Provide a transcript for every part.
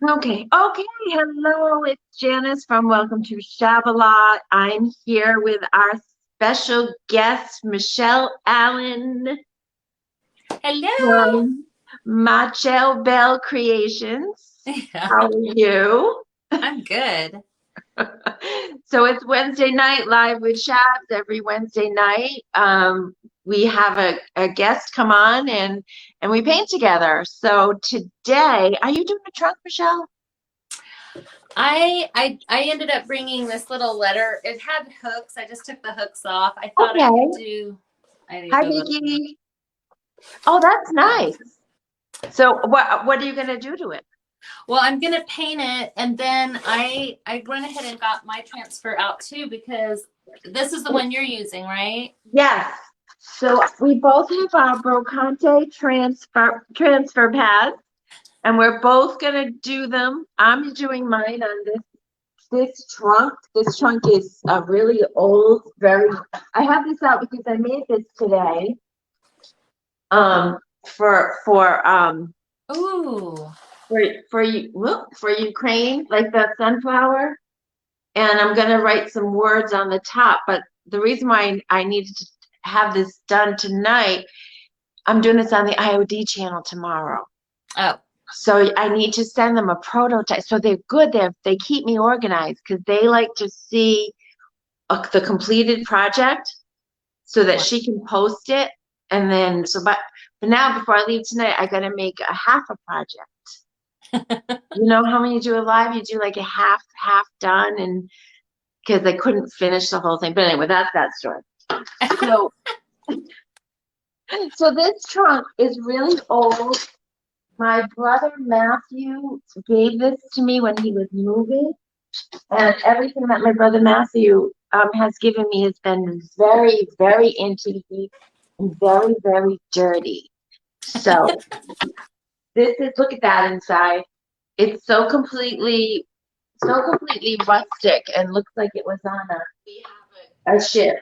Okay. Hello, it's Janice from Welcome to Shabalot. I'm here with our special guest, Michelle Allen Hello. from Chelle Belle Creations. How are you? I'm good. So it's Wednesday night live with Shabs every Wednesday night. We have a guest come on and we paint together. So today, are you doing a trunk, Michelle? I ended up bringing this little letter. It had hooks. I just took the hooks off. I thought I could Okay. do. I need to Hi, move it. Vicky. Oh, that's nice. So what are you gonna do to it? Well, I'm gonna paint it, and then I went ahead and got my transfer out too because this is the one you're using, right? Yes. So we both have our Brocante transfer pads, and we're both gonna do them. I'm doing mine on this trunk. This trunk is really old, very. I have this out because I made this today. For Ooh. for Ukraine, like the sunflower. And I'm going to write some words on the top. But the reason why I needed to have this done tonight, I'm doing this on the IOD channel tomorrow. Oh. So I need to send them a prototype. So they're good. They keep me organized because they like to see the completed project so that she can post it. And then, but now before I leave tonight, I got to make a half a project. You know how when you do a live, you do like a half done, and because I couldn't finish the whole thing. But anyway, that's that story. So, so this trunk is really old. My brother Matthew gave this to me when he was moving, and everything that my brother Matthew has given me has been very, very antique and very, very dirty. So this is, look at that inside. It's so completely rustic and looks like it was on a ship.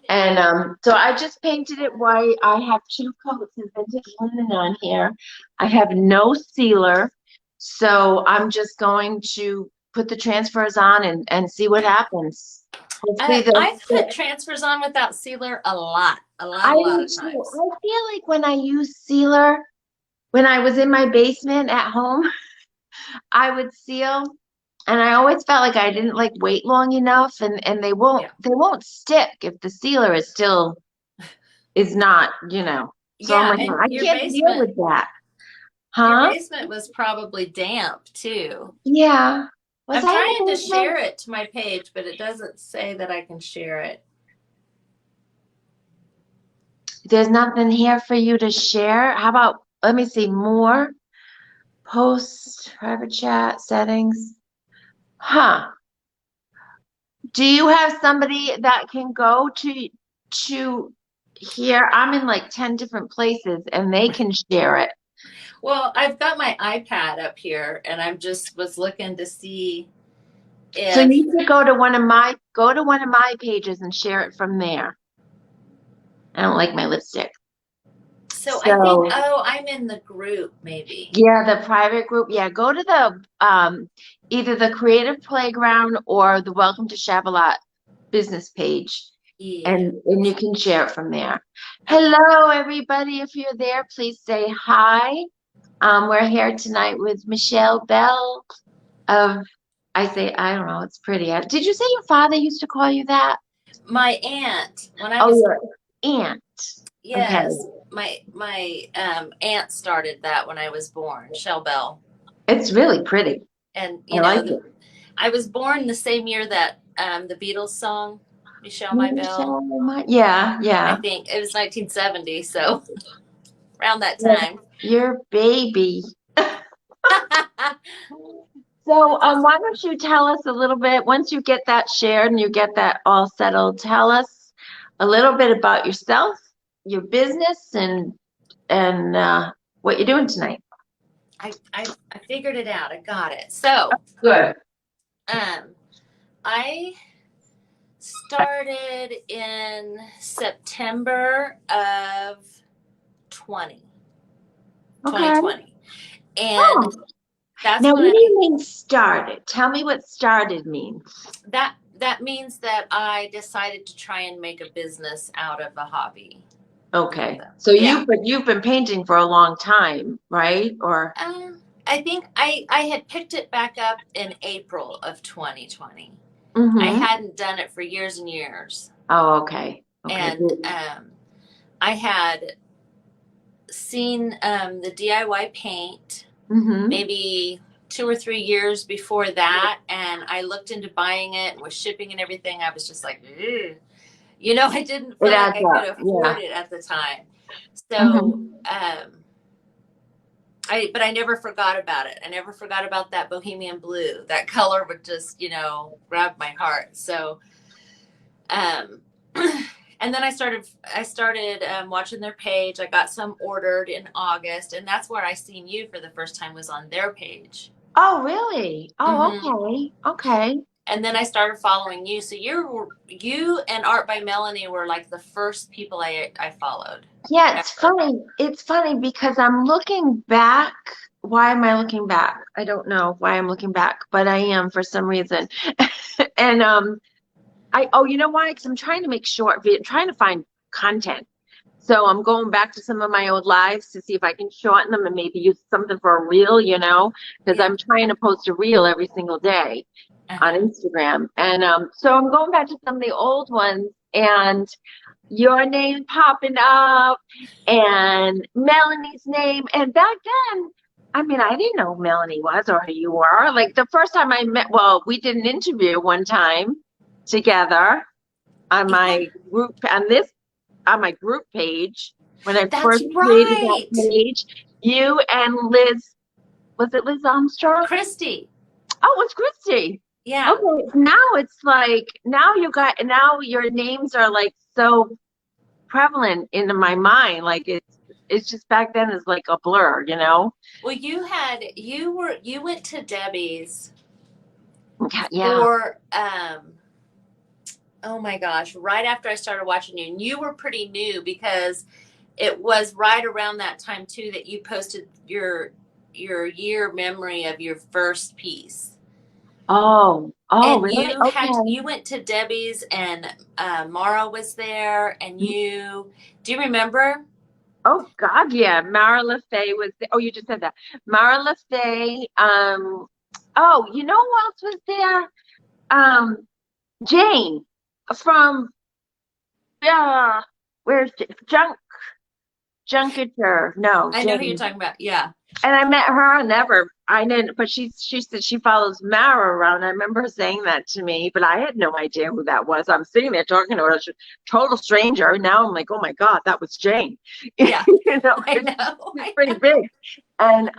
And so I just painted it white. I have two coats of vintage linen on here. I have no sealer. So I'm just going to put the transfers on and see what happens. Hopefully they'll I've put stick. transfers on without sealer a lot, I a lot do of too. times. I feel like when I use sealer, when I was in my basement at home, I would seal, and I always felt like I didn't like wait long enough, and Yeah. they won't stick if the sealer is not, So I'm Yeah, like, and I can't deal with that. your Huh? basement was probably damp too. Yeah. Was I'm I in trying to the share basement? it to my page, but it doesn't say that I can share it. There's nothing here for you to share. How about, let me see, more post, private chat, settings. Huh. Do you have somebody that can go to here? I'm in like 10 different places and they can share it. Well, I've got my iPad up here and I'm just was looking to see So you if need to go to one of my pages and share it from there. I don't like my lipstick. so I think So I'm in the group maybe. yeah, the private group. Yeah, go to the either the Creative Playground or the Welcome to Shabalot business page, Yeah. and you can share it from there. Okay. Hello, everybody. If you're there, please say hi. We're here tonight with Michelle Belle of I don't know, it's pretty. Did you say your father used to call you that? My aunt, when I Oh, was your aunt. Okay. yes, my aunt started that when I was born, Chelle Belle. It's really pretty. And I like it. I was born the same year that the Beatles song Michelle My Belle. Yeah, I yeah. think it was 1970, so around that Yeah. time. Your baby. So, why don't you tell us a little bit, once you get that shared and you get that all settled, tell us a little bit about yourself, your business, and what you're doing tonight. I figured it out. I got it. So, Good. um, I started in September of 20, Okay. 2020. And Oh, That's Now, what when do you mean started? Tell me what started means. that means that I decided to try and make a business out of a hobby. Okay. So Yeah. you've been painting for a long time, right? Or I think I had picked it back up in April of 2020. I mm-hmm. hadn't done it for years and years. Oh, okay. Okay. And I had seen the DIY paint Mm-hmm. maybe 2 or 3 years before that, and I looked into buying it, was shipping and everything. I was just like, "Ugh." I didn't It feel like adds I could up. afford Yeah. it at the time. So, Mm-hmm. but I never forgot about it. I never forgot about that bohemian blue. That color would just, grab my heart. So, um, and then I started watching their page. I got some ordered in August, and that's where I seen you for the first time, was on their page. Oh, really? Oh, Hmm. okay. Okay. And then I started following you. So you and Art by Melanie were like the first people I followed Yeah, it's ever. funny. It's funny because I'm looking back. Why am I looking back? I don't know why I'm looking back, but I am for some reason. And you know why? Because I'm trying to make trying to find content. So I'm going back to some of my old lives to see if I can shorten them and maybe use something for a reel, because Yeah. I'm trying to post a reel every single day on Uh-huh. Instagram. And so I'm going back to some of the old ones and your name popping up and Melanie's name. And back then, I mean, I didn't know who Melanie was or who you were. Like the first time I met, well, we did an interview one time together on Yeah, my group page when I that's first created that right. page. You and Liz, was it Liz Armstrong? Christy. Oh, it's Christy. Yeah. Okay, now your names are like so prevalent into my mind. Like it's just back then it's like a blur. Well, you went to Debbie's Yeah. for oh my gosh, right after I started watching you. And you were pretty new because it was right around that time too that you posted your year memory of your first piece. Oh, And really? you Okay. went to Debbie's, and Mara was there, and do you remember? Oh God, yeah. Mara LaFay was there. Oh, you just said that. Mara LaFay. Oh, you know who else was there? Jane from where's Junketer? No, I know who you're Jane. talking about. Yeah. And I met her. I didn't, but she said she follows Mara around. I remember her saying that to me, but I had no idea who that was. I'm sitting there talking to her, she's a total stranger. Now I'm like, oh my God, that was Jane. Yeah. 'Cause I know. she's I pretty know. big. And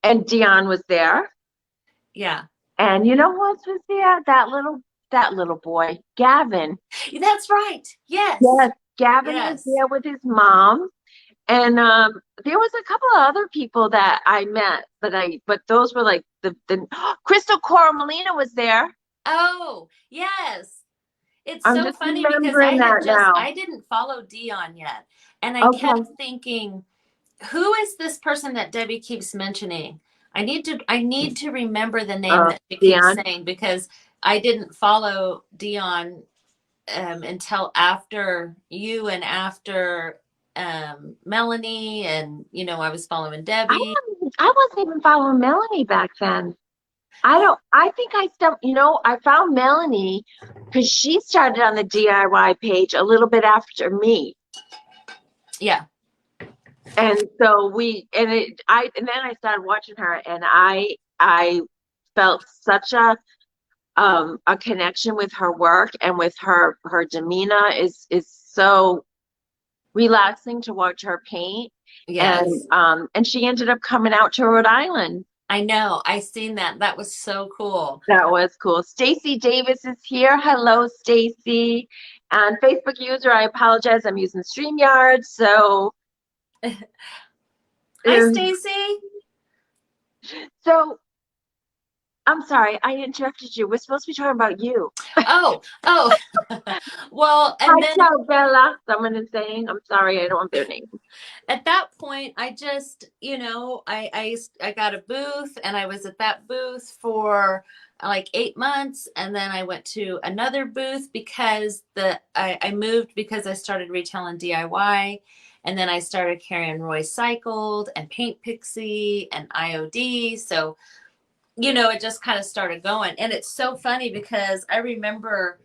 and Dion was there. Yeah. And you know who else was there? That little boy, Gavin. That's right. Yes. Yes, Gavin was Yes. there with his mom. And there was a couple of other people that I met, but those were like the Crystal Cora Molina was there. Oh, yes. It's I'm so just funny because remembering that now. I didn't follow Dion yet. And I kept Okay. thinking, who is this person that Debbie keeps mentioning? I need to remember the name that she keeps Dion. saying, because I didn't follow Dion until after you and after Melanie, and I was following Debbie. I wasn't even following Melanie back then. I think I found Melanie because she started on the DIY page a little bit after me. Yeah. And so and then I started watching her and I felt such a connection with her work and with her demeanor is so relaxing to watch her paint. Yes. And she ended up coming out to Rhode Island. I know. I seen that. That was so cool. That was cool. Stacy Davis is here. Hello, Stacy. And Facebook user, I apologize. I'm using StreamYard. So, Hi, um, Stacy. so I'm sorry, I interrupted you. We're supposed to be talking about you. Oh. Well, and Hi, then ciao, Bella. Someone is saying, I'm sorry, I don't want their name. at that point, I just, I got a booth, and I was at that booth for like 8 months, and then I went to another booth because I moved because I started retailing DIY, and then I started carrying Roy Cycled and Paint Pixie and IOD. So, it just kind of started going. And it's so funny because I remember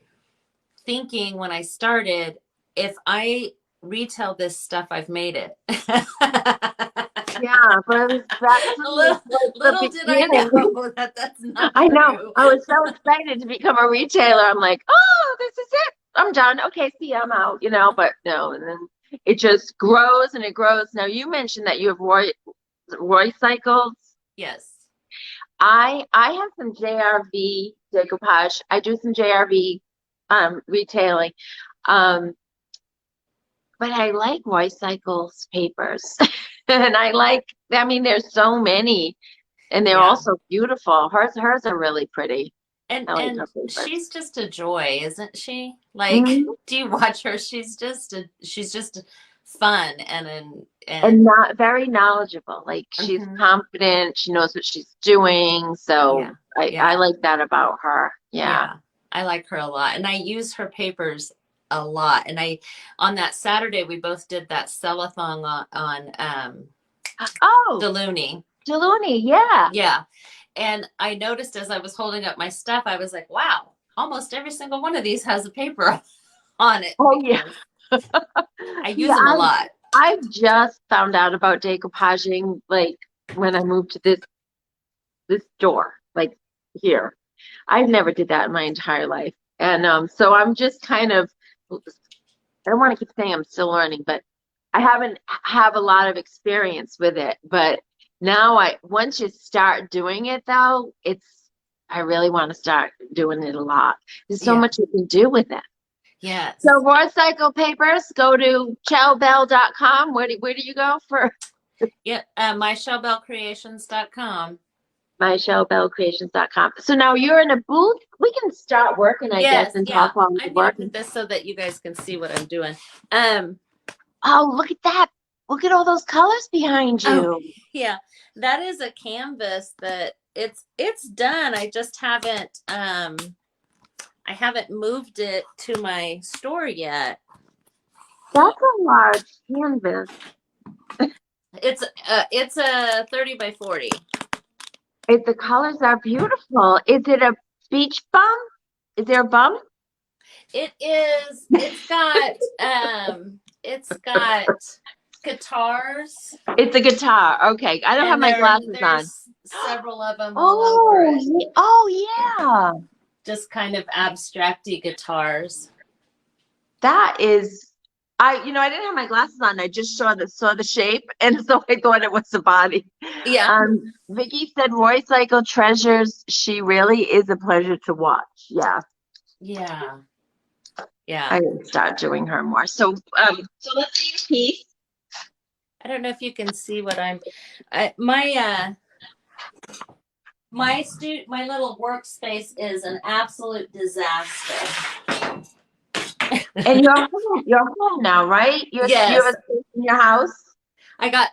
thinking when I started, if I retail this stuff, I've made it. Yeah, but it was that kind of little, like the little did I beginning. know that that's not I know. true. I was so excited to become a retailer. I'm like, oh, this is it. I'm done. Okay, see, I'm out, but no. And then it just grows and it grows. Now, you mentioned that you have Roy cycles. Yes. I have some JRV decoupage. I do some JRV retailing. Um, but I like Roy Cycles papers. And I mean, there's so many and they're Yeah. also beautiful. Hers are really pretty. And I like and her papers. she's just a joy, isn't she? Like, Mhm. do you watch her? She's just fun And and not very knowledgeable. Like she's mhm. confident, she knows what she's doing. Yeah. So I Yeah. like that about her. Yeah. Yeah, I like her a lot, and I use her papers a lot. And on that Saturday, we both did that sellathon on Oh, Delooney. Deluni, yeah. Yeah, and I noticed as I was holding up my stuff, I was like, wow, almost every single one of these has a paper on it Oh yeah. because I use Yeah, them a lot. I just found out about decoupaging like when I moved to this store, like here. I never did that in my entire life. And so I'm just kind of I don't want to keep saying I'm still learning, but I haven't have a lot of experience with it. But now once you start doing it though, I really want to start doing it a lot. There's so Yeah. much you can do with it. So Yes. Raw Cycle Papers, go to chellbell.com. Where do you go for Yeah. MyShellBellCreations.com. myshellbellcreations.com? So now you're in a booth. We can start working, I guess, Yes. and Yeah. talk while I'm we're gonna working. put this so that you guys can see what I'm doing. Um. Oh, look at that. Look at all those colors behind Oh, you. yeah. That is a canvas that it's done. I haven't moved it to my store yet. That's a large canvas. It's a 30 by 40. The colors are beautiful. Is it a beach bum? Is there a bum? It is it's got guitars, It's a guitar. Okay. I don't have and my glasses on. there's several of them all over Oh, it. oh yeah. Just kind of abstracty guitars. That is I didn't have my glasses on. I just saw the shape and so I thought it was the body. Yeah. Vicky said Roy Cycle treasures. She really is a pleasure to watch. Yeah. Yeah. Yeah. I gotta start doing her more. So let's see a piece. I don't know if you can see what my little workspace is an absolute disaster. And you're home now, right? You have Yes, a space in your house. I got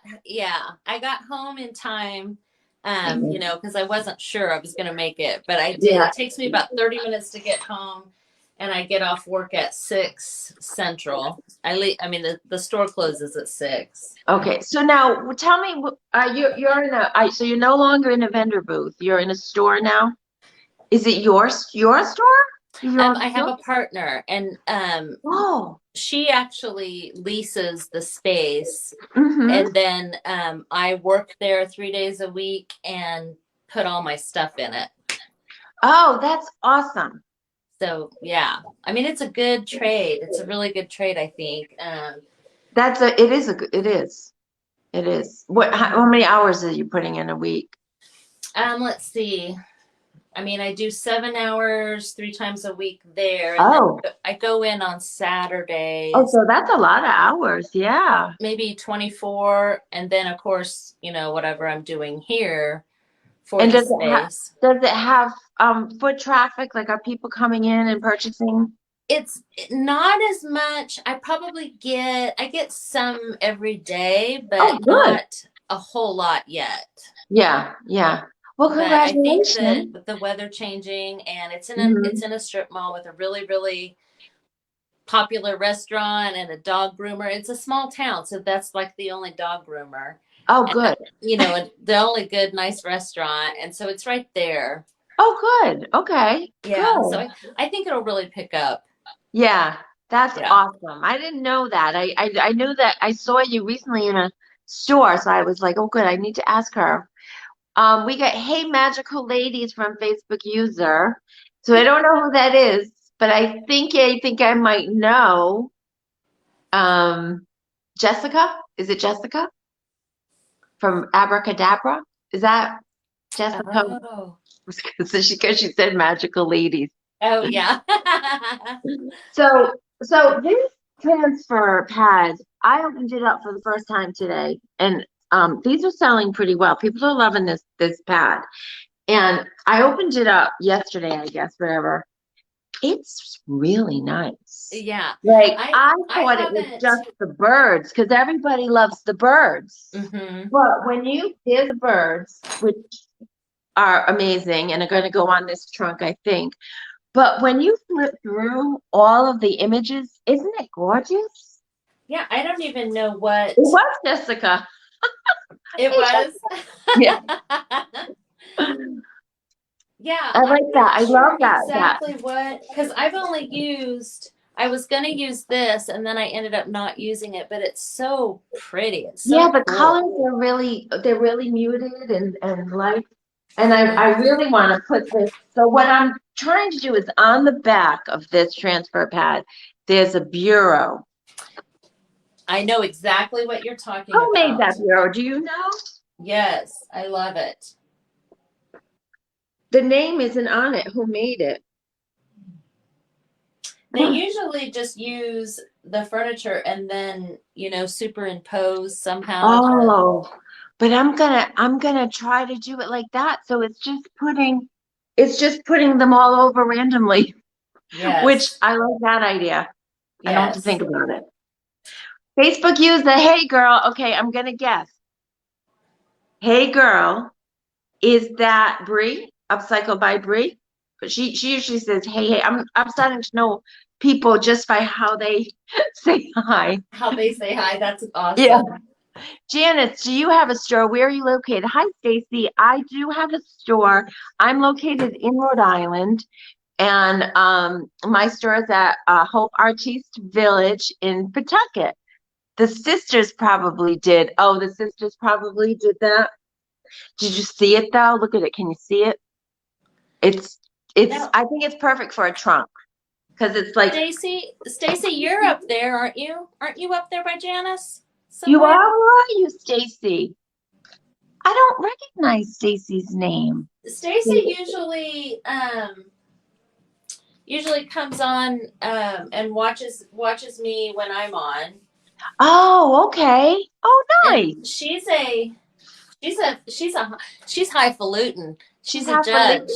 home in time, Mhm. because I wasn't sure I was going to make it, but I did. Yeah. It takes me about 30 minutes to get home, and I get off work at 6 Central. I mean, the store closes at 6. Okay. So now tell me, so you're no longer in a vendor booth. You're in a store now. Is it your store? Your own I have store? a partner, and Oh. she actually leases the space, Mm-hmm. and then I work there 3 days a week and put all my stuff in it. Oh, that's awesome. So yeah, I mean, it's a good trade. It's a really good trade, I think. It is. It is. How many hours are you putting in a week? Let's see. I mean, I do 7 hours 3 times a week there, and then Oh. I go in on Oh, Saturdays, so that's a lot of hours. Yeah. maybe 24, and then of course, whatever I'm doing here for And the space. does it have foot traffic? Like, are people coming in and purchasing? It's not as much. I get some every day, Oh, but good. not a whole lot yet. Yeah, yeah. Well, But I think that congratulations. with the weather changing, and it's Mhm. in a strip mall with a really, really popular restaurant and a dog groomer. It's a small town, so that's like the only dog groomer. Oh, And good. the only good, nice restaurant, and so it's right there. Oh, good. Okay, Yeah, so good. I think it'll really pick up. Yeah, that's Yeah. awesome. I didn't know that. I knew that I saw you recently in a store, so I was like, oh, good. I need to ask her. We got Hey Magical Ladies from Facebook user. So I don't know who that is, but I think I might know. Um, Jessica? Is it Jessica from Abracadabra? Is that Jessica? Oh. Because she said magical ladies. Oh yeah. So this transfer pad, I opened it up for the first time today, and these are selling pretty well. People are loving this pad. And I opened it up yesterday, I guess, whatever. It's really nice. Yeah. Like I I I thought it was haven't. just the birds because everybody loves the birds. Hmm. But there's the birds, which are amazing and are going to go on this trunk, I think. But when you flip through all of the images, isn't it gorgeous? Yeah, I don't even know It what was Jessica. it Hey, was. yeah, Yeah, I I'm like that. not I sure love that. exactly what, because I was going to use this and then I ended up not using it, but it's so pretty. It's Yeah, so the cool. colors are they're really muted and light. And I really want to put this. So what I'm trying to do is on the back of this transfer pad, there's a bureau. I know exactly what you're talking Who made about. that bureau? Do you know? Yes, I love it. The name isn't on it. Who made it? They usually just use the furniture and then, superimpose somehow Oh, but I'm gonna try to do it like that. So it's just putting them all over randomly, which yes. I like that idea. I don't have to think Yes. about it. Facebook user, hey girl. Okay, I'm gonna guess. Hey girl, is that Bree? Upcycle by Bree? But she usually says, hey. I'm starting to know people just by how they say hi. How they say hi, that's Yeah. awesome. Janice, do you have a store? Where are you located? Hi, Stacy. I do have a store. I'm located in Rhode Island, and my store is at Hope Artiste Village in Pawtucket. The sisters probably did. Oh, the sisters probably did that. Did you see it though? Look at it. Can you see it? It's it's. Now, I think it's perfect for a trunk because it's like Stacy, you're up there, aren't you? Aren't you up there by Janice you are. somewhere? Where are you, Stacy? I don't recognize Stacy's name. Stacy usually comes on and watches me when I'm on. Oh, okay. Oh, And nice. she's highfalutin. She's She's a half a lady. judge.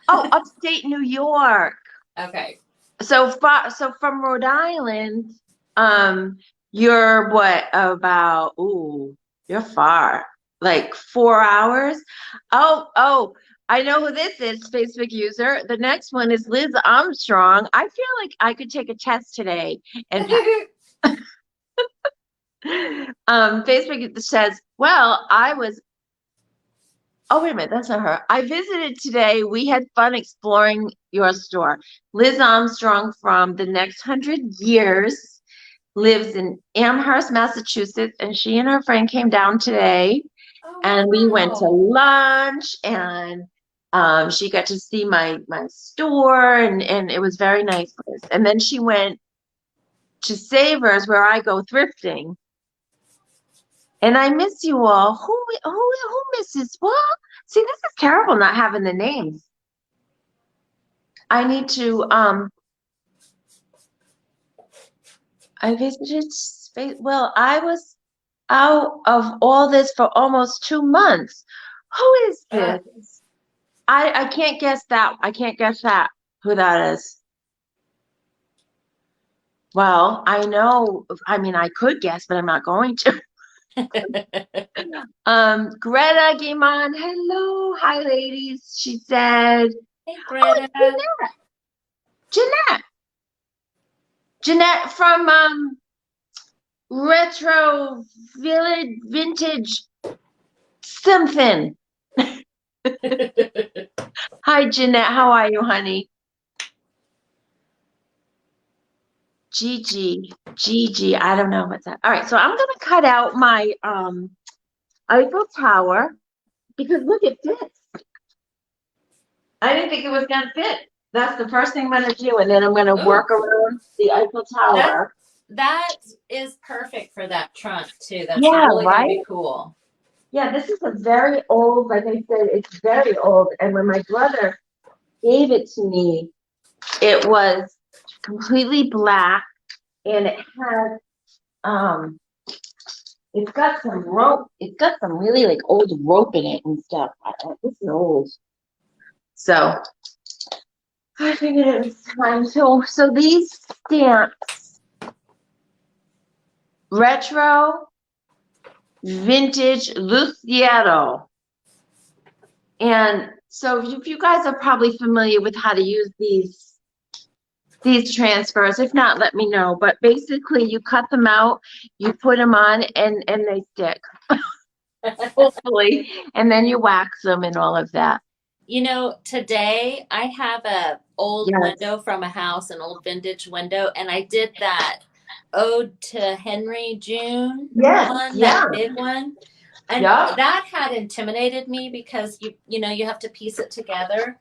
Oh, upstate New York. Okay. So far, so from Rhode Island, um, you're what about, ooh, you're far, like 4 hours. Oh, I know who this is, Facebook user. The next one is Liz Armstrong. I feel like I could take a test today and Facebook says, well, oh, wait a minute, that's not her. I visited today. We had fun exploring your store. Liz Armstrong from The Next 100 Years lives in Amherst, Massachusetts, and she and her friend came down today, Oh and we went to wow. lunch, and she got to see my store, and it was very nice. Liz. And then she went to Savers, where I go thrifting, and I miss you all. Who misses what? See, this is terrible not having the names. I need to I visited space. Well, I was out of all this for almost 2 months. Who is Uh, this? I can't guess that. I can't guess that. Who that is? Well, I know. I mean, I could guess, but I'm not going to. Greta came on. Hello, hi, ladies. She said, Hey, "Oh, Greta. it's Jeanette. Jeanette from Retro Village Vintage something." Hi, Jeanette. How are you, honey? Gigi. I don't know what's that. All right, so I'm gonna cut out my Eiffel Tower because look, it fits. I didn't think it was gonna fit. That's the first thing I'm gonna do, and then I'm gonna Ooh, work around the Eiffel that Tower. that is perfect for that trunk too. That's Yeah, really gonna right? be cool. Yeah, this is a very old, like I said, it's very old. And when my brother gave it to me, it was completely black and it had it's got some rope, it's got some really like old rope in it and stuff. This is old. So I figured it was time. So these stamps, retro, vintage, Luciero. And so if you guys are probably familiar with how to use these transfers. If not, let me know. But basically you cut them out, you put them on and they stick, hopefully. And then you wax them and all of that. You know, today I have a old Yes. window from a house, an old vintage window, and I did that Ode to Henry June Yes. one, Yeah. that big one. And Yeah. that had intimidated me because you know you have to piece it together.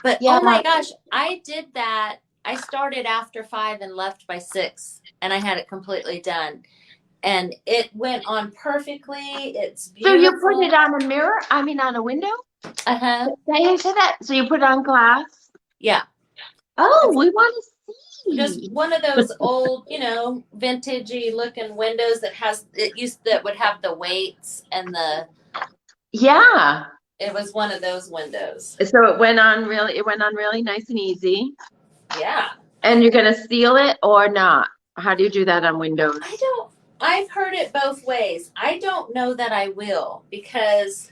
But Yeah. oh my gosh, I did that. I started after 5 and left by 6, and I had it completely done. And it went on perfectly. It's So you put it beautiful. on a mirror? I mean on a window? Uh-huh. They said that. So you put it on glass? Yeah. Oh, we want to Just see. one of those old, vintagey looking windows that would have the weights and Yeah. it was one of those windows. So it went on really nice and easy. Yeah. And you're gonna seal it or not? How do you do that on Windows? I've heard it both ways. I don't know that I will because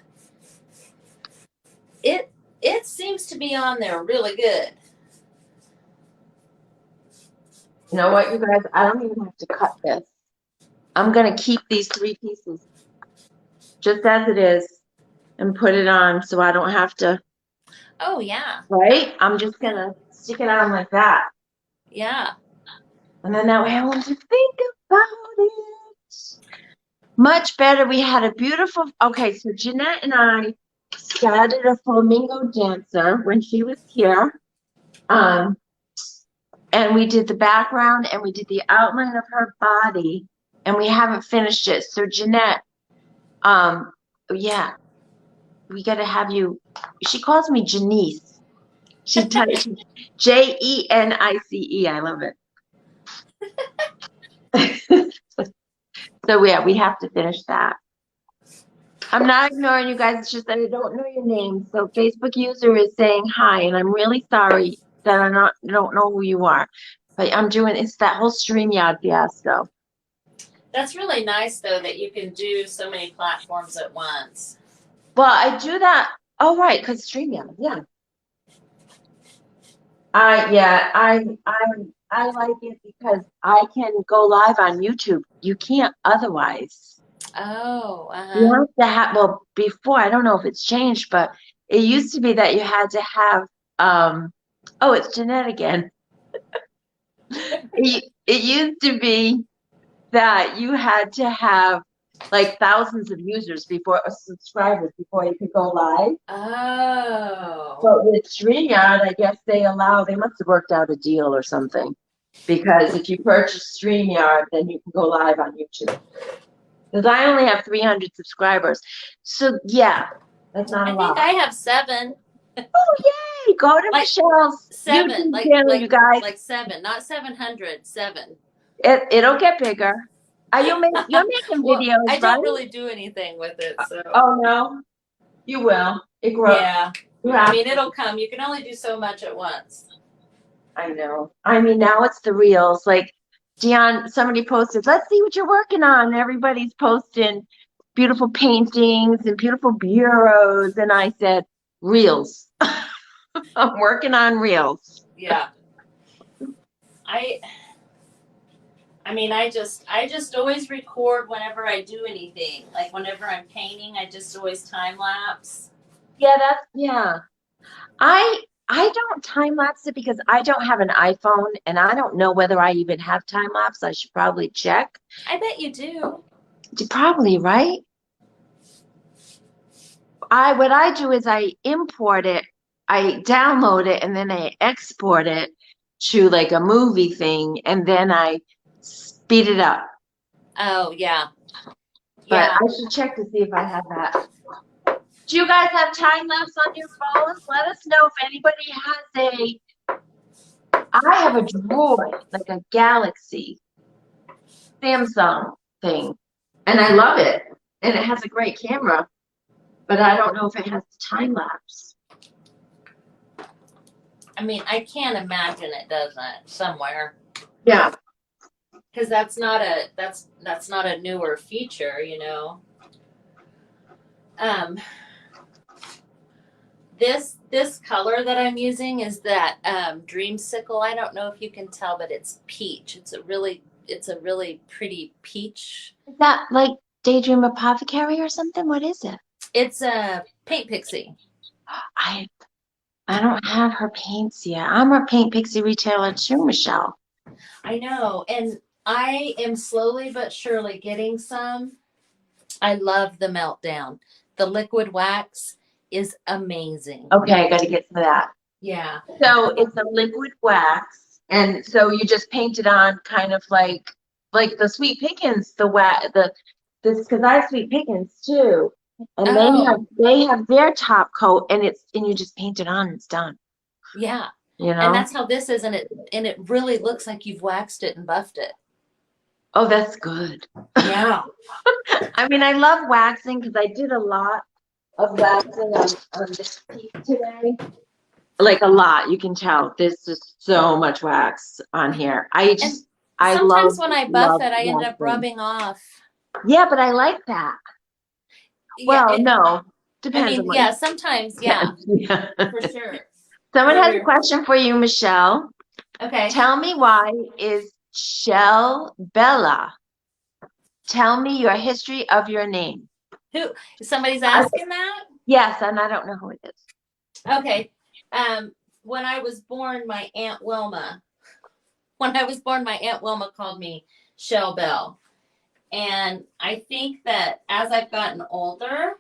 it it seems to be on there really good. You know what, you guys? I don't even have to cut this. I'm gonna keep these three pieces just as it is and put it on so I don't have to, Oh yeah. right? I'm just gonna stick it on like that. Yeah. And then that way I won't have to think about it. Much better. We had a beautiful, okay, so Jeanette and I started a flamingo dancer when she was here. Um, and we did the background and we did the outline of her body and we haven't finished it. So Jeanette, um, yeah, we got to have you. She calls me Janice. She types Jenice. I love it. So yeah, we have to finish that. I'm not ignoring you guys. It's just that I don't know your name. So Facebook user is saying hi, and I'm really sorry that don't know who you are. But it's that whole StreamYard fiasco. That's really nice though that you can do so many platforms at once. Well, I do that. Oh, right, because StreamYard, yeah. I like it because I can go live on YouTube. You can't otherwise. Oh, You uh-huh. have to have, well, before, I don't know if it's changed, but it used to be that you had to have, oh, it's Jeanette again. It used to be that you had to have like thousands of users subscribers before you could go live. Oh. But with StreamYard, I guess they must have worked out a deal or something. Because if you purchase StreamYard, then you can go live on YouTube. Because I only have 300 subscribers. So yeah, that's not a I think lot. I have 7. Oh, yay! Go to Like Michelle's 7, YouTube channel, you guys. like 7, not 700, 7. It'll get bigger. You're making Well, I videos, right? don't really do anything with it, so Oh no. You will. It grows. Yeah. I mean, it'll come. You can only do so much at once. I know. I mean, now it's the reels. Like, Dion, somebody posted, let's see what you're working on. Everybody's posting beautiful paintings and beautiful bureaus. And I said, reels. I'm working on reels. Yeah. I mean, I just always record whenever I do anything. Like whenever I'm painting, I just always time lapse. Yeah. I don't time lapse it because I don't have an iPhone and I don't know whether I even have time lapse. I should probably check. I bet you do. Probably, right? What I do is I import it, I download it, and then I export it to like a movie thing, and then I speed it up. Oh, yeah. But Yeah. I should check to see if I have that. Do you guys have time lapse on your phones? Let us know if anybody has I have a Droid, like a Galaxy Samsung thing, and I love it. And it has a great camera, but I don't know if it has time lapse. I mean, I can't imagine it doesn't somewhere. Yeah. Because that's not a newer feature, you know. This color that I'm using is that dreamsicle. I don't know if you can tell, but it's peach. It's a really pretty peach. Is that like Daydream Apothecary or something? What is it? It's a paint pixie. I don't have her paints yet. I'm a paint pixie retailer too, Michelle. I know, and I am slowly but surely getting some. I love the Meltdown. The liquid wax is amazing. Okay, I got to get to that. Yeah. So it's a liquid wax, and so you just paint it on, kind of like the Sweet Pickens, this because I have Sweet Pickens too, and they have their top coat, and you just paint it on, and it's done. Yeah. You know, and that's how this is, and it really looks like you've waxed it and buffed it. Oh, that's good. Yeah. I mean, I love waxing because I did a lot of waxing on this piece today. Like a lot, you can tell. There's just so much wax on here. Sometimes when I buff it, I end up waxing. rubbing off. Yeah, but I like that. Well, no, depends. I mean, yeah, sometimes, yeah, yeah, for sure. Someone has a question for you, Michelle. Okay. Tell me, why is Chelle Bella? Tell me your history of your name. Who? Somebody's asking that? Yes, and I don't know who it is. Okay. When I was born, my Aunt Wilma called me Chelle Belle. And I think that as I've gotten older,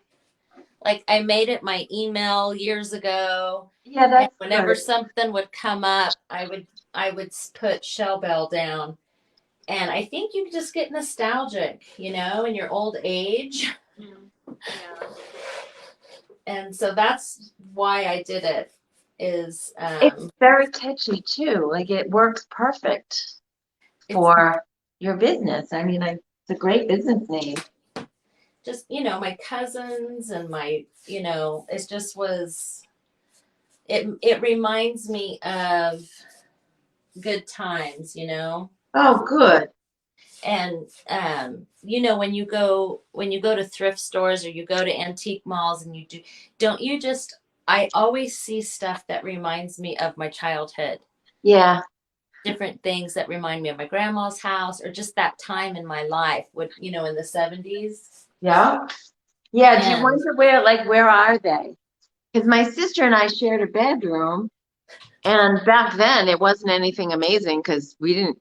like I made it my email years ago. Yeah, that's whenever good. something would come up, I would put Chelle Belle down. And I think you just get nostalgic, you know, in your old age. Yeah. And so that's why I did it. It's very catchy too. Like it works perfect for your business. I mean, it's a great business name. Just, you know, my cousins and my, you know, it reminds me of good times, you know. Oh, good. And you know, when you go to thrift stores or you go to antique malls and I always see stuff that reminds me of my childhood. Yeah. Different things that remind me of my grandma's house or just that time in my life, in the 70s. Yeah. Yeah. Do you wonder where are they? Because my sister and I shared a bedroom, and back then it wasn't anything amazing because we didn't,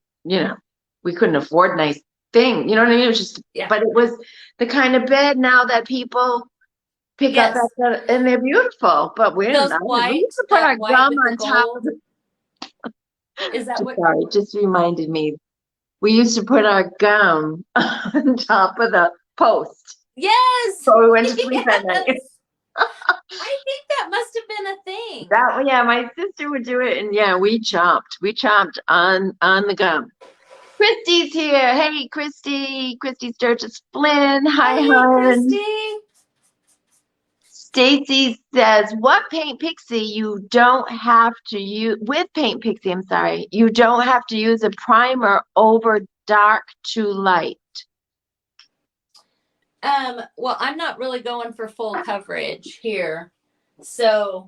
we couldn't afford nice thing. You know what I mean? It was just, but it was the kind of bed now that people pick up and they're beautiful. But we used to put our gum on top of the. Is that what? Sorry, it just reminded me. We used to put our gum on top of the post. Yes. So we went to sleep at night. I think that must have been a thing. My sister would do it, and we chomped. We chomped on the gum. Christy's here. Hey, Christy. Christy Sturgis Flynn. Hi, hon. Christy. Stacy says, "What Paint Pixie you don't have to use with Paint Pixie, I'm sorry, you don't have to use a primer over dark to light." Well, I'm not really going for full coverage here. So,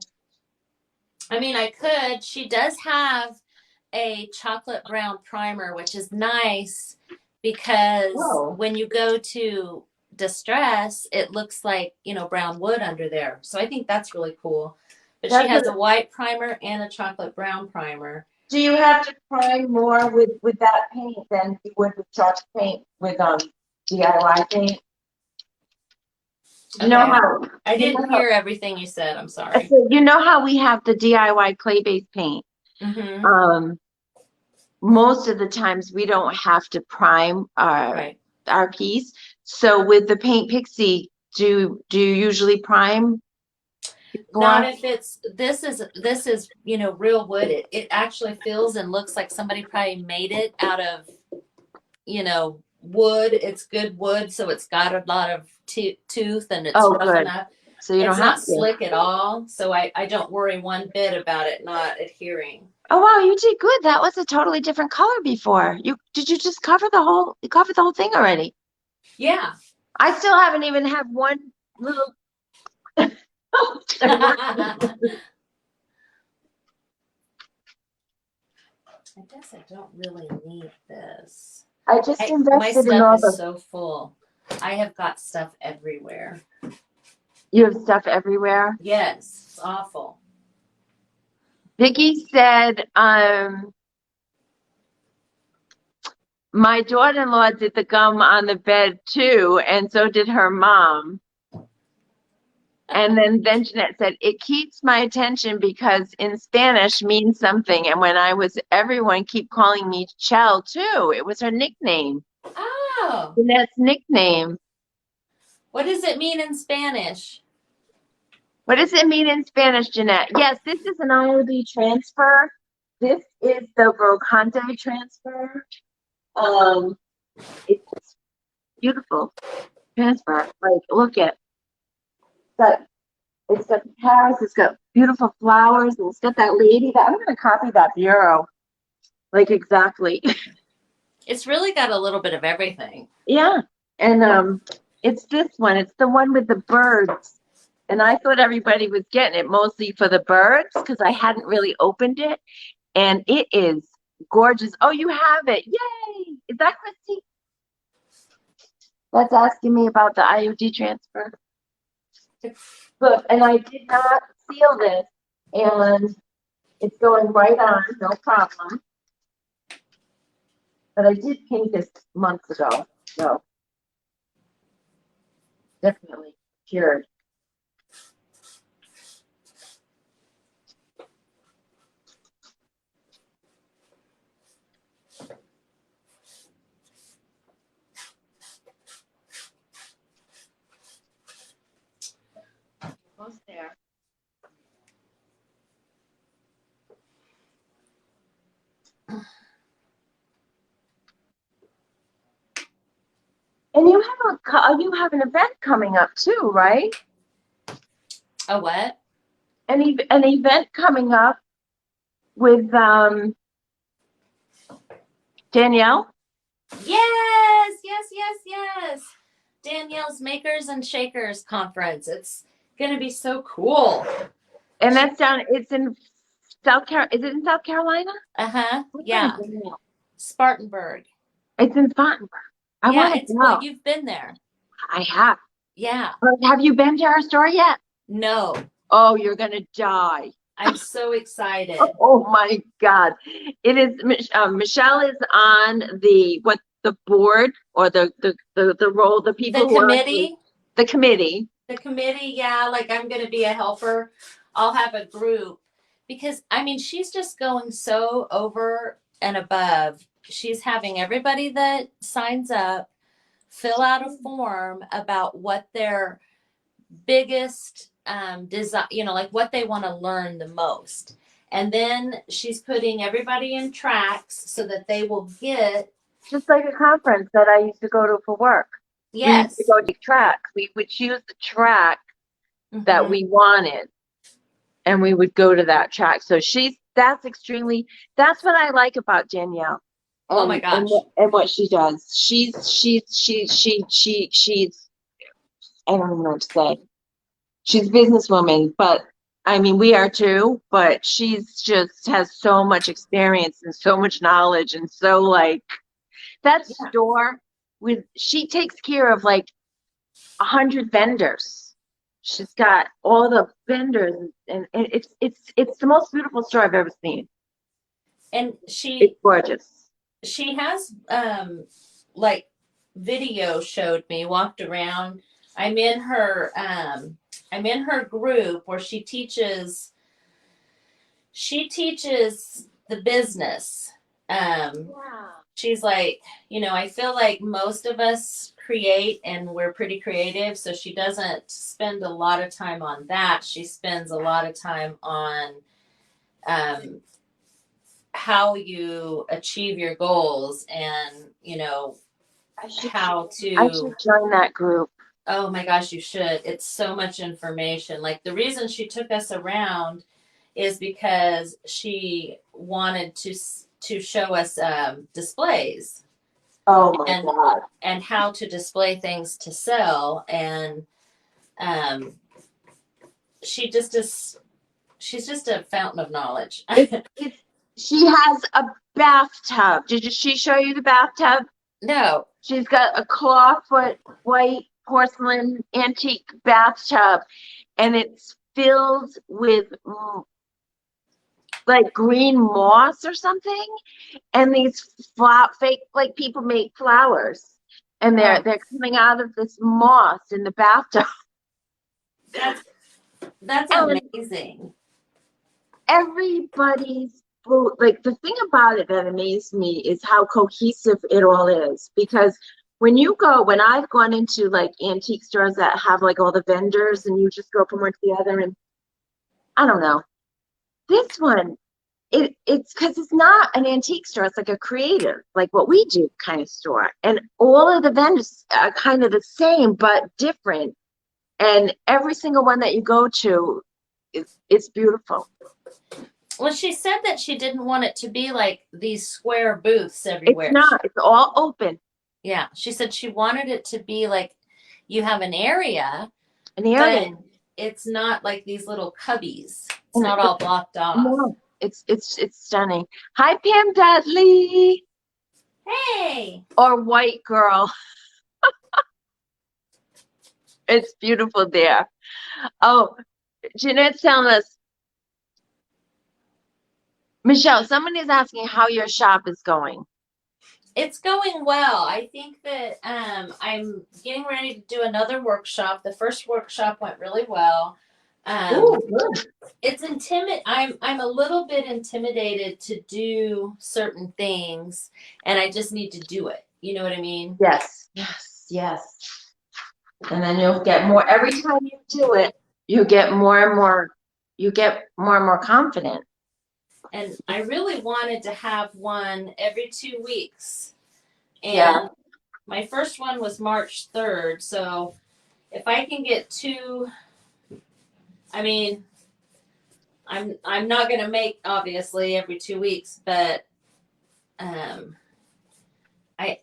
I mean, I could. She does have a chocolate brown primer, which is nice because Oh. when you go to distress, it looks like, brown wood under there. So I think that's really cool. But she That's has a, a white primer and a chocolate brown primer. do you have to prime more with that paint than you would with chalk paint with DIY paint? You know Okay. how I you know didn't how hear everything you said. I'm sorry. so you know how we have the DIY clay-based paint? Mm-hmm. Most of the times we don't have to prime Right. our piece. So with the Paint Pixie, do you usually prime Not before? if this is real wood. It actually feels and looks like somebody probably made it out of wood. It's good wood, so it's got a lot of tooth and it's Oh, rough good. enough. So you don't It's have not to. slick at all, so I don't worry one bit about it not adhering. Oh wow, you did good. That was a totally different color before. You just cover the whole thing already? Yeah. I still haven't even had one little I guess I don't really need this. I just My invested in stuff all is the so full. I have got stuff everywhere. you have stuff everywhere. Yes, it's awful. Vicky said, my daughter-in-law did the gum on the bed too, and so did her mom. And then Jeanette said, it keeps my attention because in Spanish means something. And when I was, everyone keep calling me Chelle too. It was her nickname. Oh, Jeanette's nickname. what does it mean in Spanish? What does it mean in Spanish, Jeanette? Yes, this is an IOD transfer. This is the Brocante transfer. It's beautiful transfer. Like, look at that. It's got the house, it's got beautiful flowers, and it's got that lady that I'm gonna copy that bureau. Like exactly. It's really got a little bit of everything. Yeah. And it's this one. It's the one with the birds. And I thought everybody was getting it mostly for the birds because I hadn't really opened it. And it is gorgeous. Oh, you have it. Yay. Is that Christy? That's asking me about the IUD transfer. Look, and I did not seal this. And it's going right on, no problem. But I did paint this months ago, so definitely cured. Almost there. And you have an event coming up too, right? A what? An event coming up with Danielle. Yes, yes, yes, yes. Danielle's Makers and Shakers conference. It's gonna be so cool. And that's down, it's in South Carolina. Is it in South Carolina? Uh-huh. What part of Yeah. Danielle? Spartanburg. It's in Spartanburg. I Yeah, want to it's well, go. you've been there. I have. Yeah. Have you been to our store yet? No. Oh, you're gonna die. I'm so excited. Oh my God. It is Michelle is on the board or the role, the people The who are committee. the committee. The committee, yeah, like I'm gonna be a helper. I'll have a group because I mean she's just going so over and above. She's having everybody that signs up fill out a form about what their biggest design, like what they want to learn the most. And then she's putting everybody in tracks so that they will get. Just like a conference that I used to go to for work. We used to Yes. go take tracks. We would choose the track that Mhm. we wanted, and we would go to that track. So that's what I like about Danielle, Oh my gosh. and what she does. She's I don't even know what to say. She's a businesswoman, but I mean, we are too, but she's just has so much experience and so much knowledge, and so like that Yeah. store she takes care of like 100 vendors. She's got all the vendors, and it's the most beautiful store I've ever seen. And It's gorgeous. she has like video showed me, walked around. I'm in her group where she teaches the business. Yeah. She's like, I feel like most of us create and we're pretty creative, so she doesn't spend a lot of time on that. She spends a lot of time on um, how you achieve your goals and, I should how I to. should join that group. Oh my gosh, you should. It's so much information. Like the reason she took us around is because she wanted to show us displays Oh my and God. how to display things to sell. And um, she just is. She's just a fountain of knowledge. It's she has a bathtub. She show you the bathtub? No. She's got a clawfoot white porcelain antique bathtub, and it's filled with like green moss or something, and these fake like people make flowers, and Oh, they're coming out of this moss in the bathtub. that's that's And amazing. everybody's food, like the thing about it that amazed me is how cohesive it all is. Because when I've gone into like antique stores that have like all the vendors and you just go from one to the other, and I don't know, this one, it's because it's not an antique store, it's like a creative, like what we do kind of store. And all of the vendors are kind of the same but different. And every single one that you go to, it's beautiful. Well, she said that she didn't want it to be like these square booths It's everywhere. not, it's all open. Yeah, she said she wanted it to be like you have an area, An area. but it's not like these little cubbies. It's And not all blocked off. no, it's stunning. Hi, Pam Dudley, Hey, or White Girl. It's beautiful there. Oh, Jeanette's telling us, Michelle, somebody's asking how your shop is going. it's going well. I think that I'm getting ready to do another workshop. The first workshop went really well. Um, Oh, good. it's I'm a little bit intimidated to do certain things, and I just need to do it. You know what I mean? Yes, yes, yes. And then you'll get more every time you do it, you get more and more, you get more and more confident. And I really wanted to have one every 2 weeks. Yeah. And my first one was March 3rd. So if I can get two, I mean, I'm not gonna make obviously every 2 weeks, but um I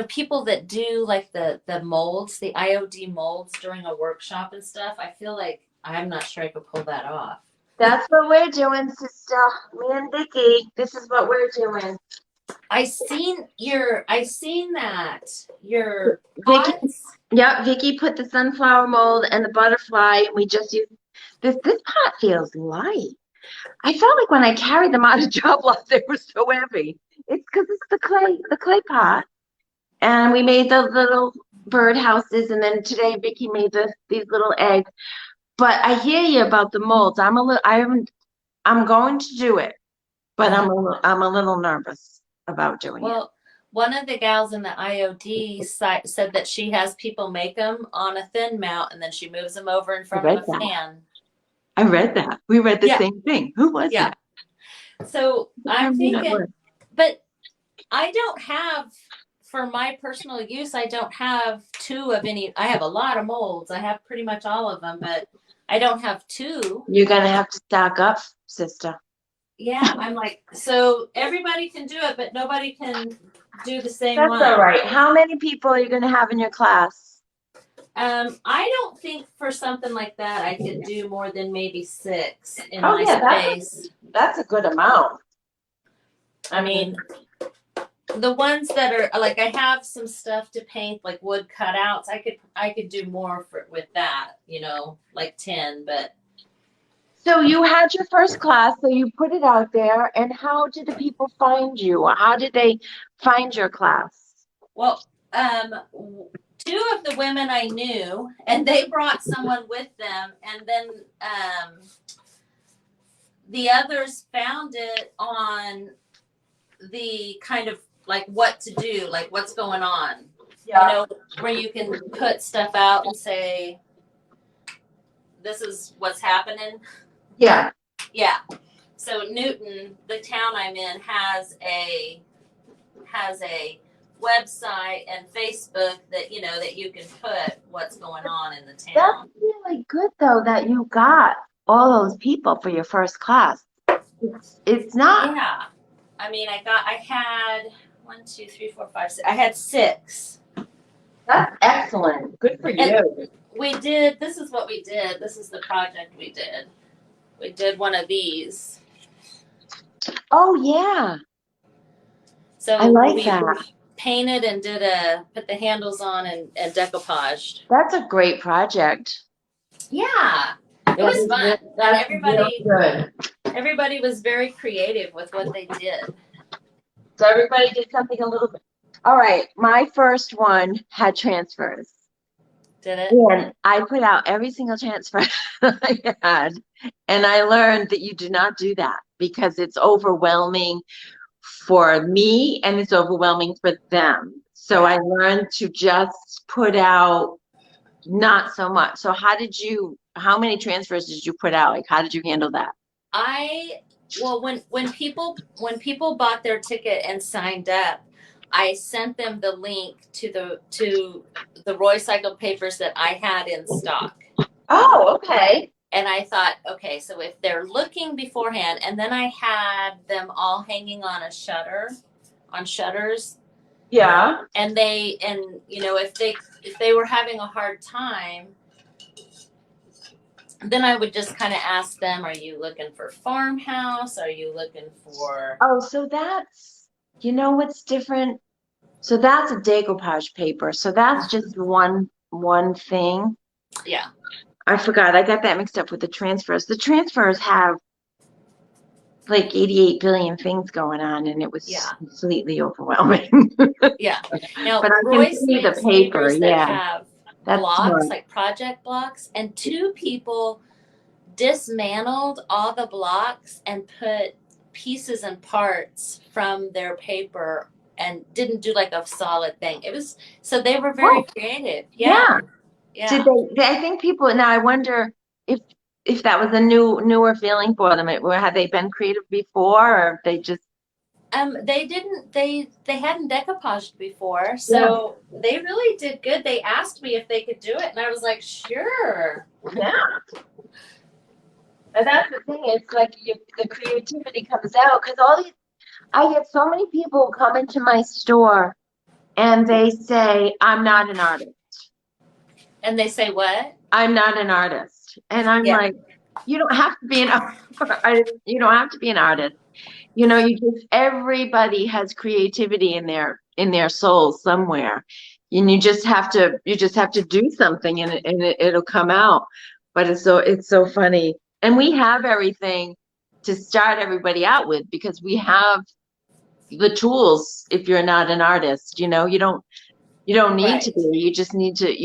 people that do like the molds, the IOD molds during a workshop and stuff, I feel like I'm not sure I could pull that off. That's what we're doing, sister. Me and Vicky. This is what we're doing. I seen that your Vicky, pots. yeah, Vicky put the sunflower mold and the butterfly, and we just used this pot feels light. I felt like when I carried them out of job lot, they were so heavy. It's because it's the clay pot. And we made the little bird houses, and then today Vicky made these little eggs. But I hear you about the molds. I'm going to do it, but Uh-huh. I'm a little nervous about doing it. Well, one of the gals in the IOD site said that she has people make them on a thin mount and then she moves them over in I front read of a that. fan. I read that. We read the Yeah, same thing. Who was yeah. that? So Tell I'm me that thinking, word. but I don't have, for my personal use, I don't have two of any. I have a lot of molds. I have pretty much all of them, but I don't have two. You're gonna have to stock up, sister. Yeah, I'm like, so everybody can do it, but nobody can do the same That's all one. right. How many people are you gonna have in your class? I don't think for something like that I could do more than maybe 6 in Oh my yeah, space. that's a good amount. I mean, the ones that are like, I have some stuff to paint, like wood cutouts. I could do more with that, like 10. But So you had your first class, so you put it out there, and how did the people find you? How did they find your class? well, two of the women I knew, and they brought someone with them, and then the others found it on the kind of like what to do, like what's going on. Where you can put stuff out and say, this is what's happening. Yeah. Yeah. So Newton, the town I'm in, has a website and Facebook that that you can put what's going on in the That's town. really good though that you got all those people for your first class. It's not. Yeah. I mean, I had 1, 2, 3, 4, 5, 6. I had 6. That's excellent. Good for And you. this is what we did. This is the project we did. We did one of these. Oh yeah. So I like we that. painted and put the handles on and decoupaged. That's a great project. Yeah. It was fun. And That's really good. everybody was very creative with what they did. So everybody did something a little bit. All right, my first one had transfers. Did it? And I put out every single transfer I had. And I learned that you do not do that because it's overwhelming for me and it's overwhelming for them. So I learned to just put out not so much. So how many transfers did you put out? Like, how did you handle that? Well, when people bought their ticket and signed up, I sent them the link to the Roy Cycle papers that I had in stock. Oh, okay. And I thought, okay, so if they're looking beforehand, and then I had them all hanging on shutters. Yeah. And if they were having a hard time, then I would just kind of ask them, are you looking for farmhouse? Are you looking for... Oh, so that's, what's different? So that's a decoupage paper. So that's just one thing. Yeah. I forgot. I got that mixed up with the transfers. The transfers have like 88 billion things going on, and it was completely overwhelming. Yeah. Now, But I can Royce see the makes paper. papers that Yeah, have that's blocks, smart. like project blocks, and 2 people dismantled all the blocks and put pieces and parts from their paper and didn't do like a solid thing. So they were very creative. Yeah. Yeah. Did they? I think people now. I wonder if that was a newer feeling for them. Had they been creative before, or they just? They didn't. They hadn't decoupaged before, so they really did good. They asked me if they could do it, and I was like, sure. Yeah. And that's the thing. It's like the creativity comes out because I get so many people who come into my store and they say, I'm not an artist. And they say, what? I'm not an artist. And I'm like, you don't have to be an artist. You don't have to be an artist. Everybody has creativity in their soul somewhere. And you just have to do something and it'll come out. But it's so funny. And we have everything to start everybody out with because we have the tools if you're not an artist, you don't need to be. You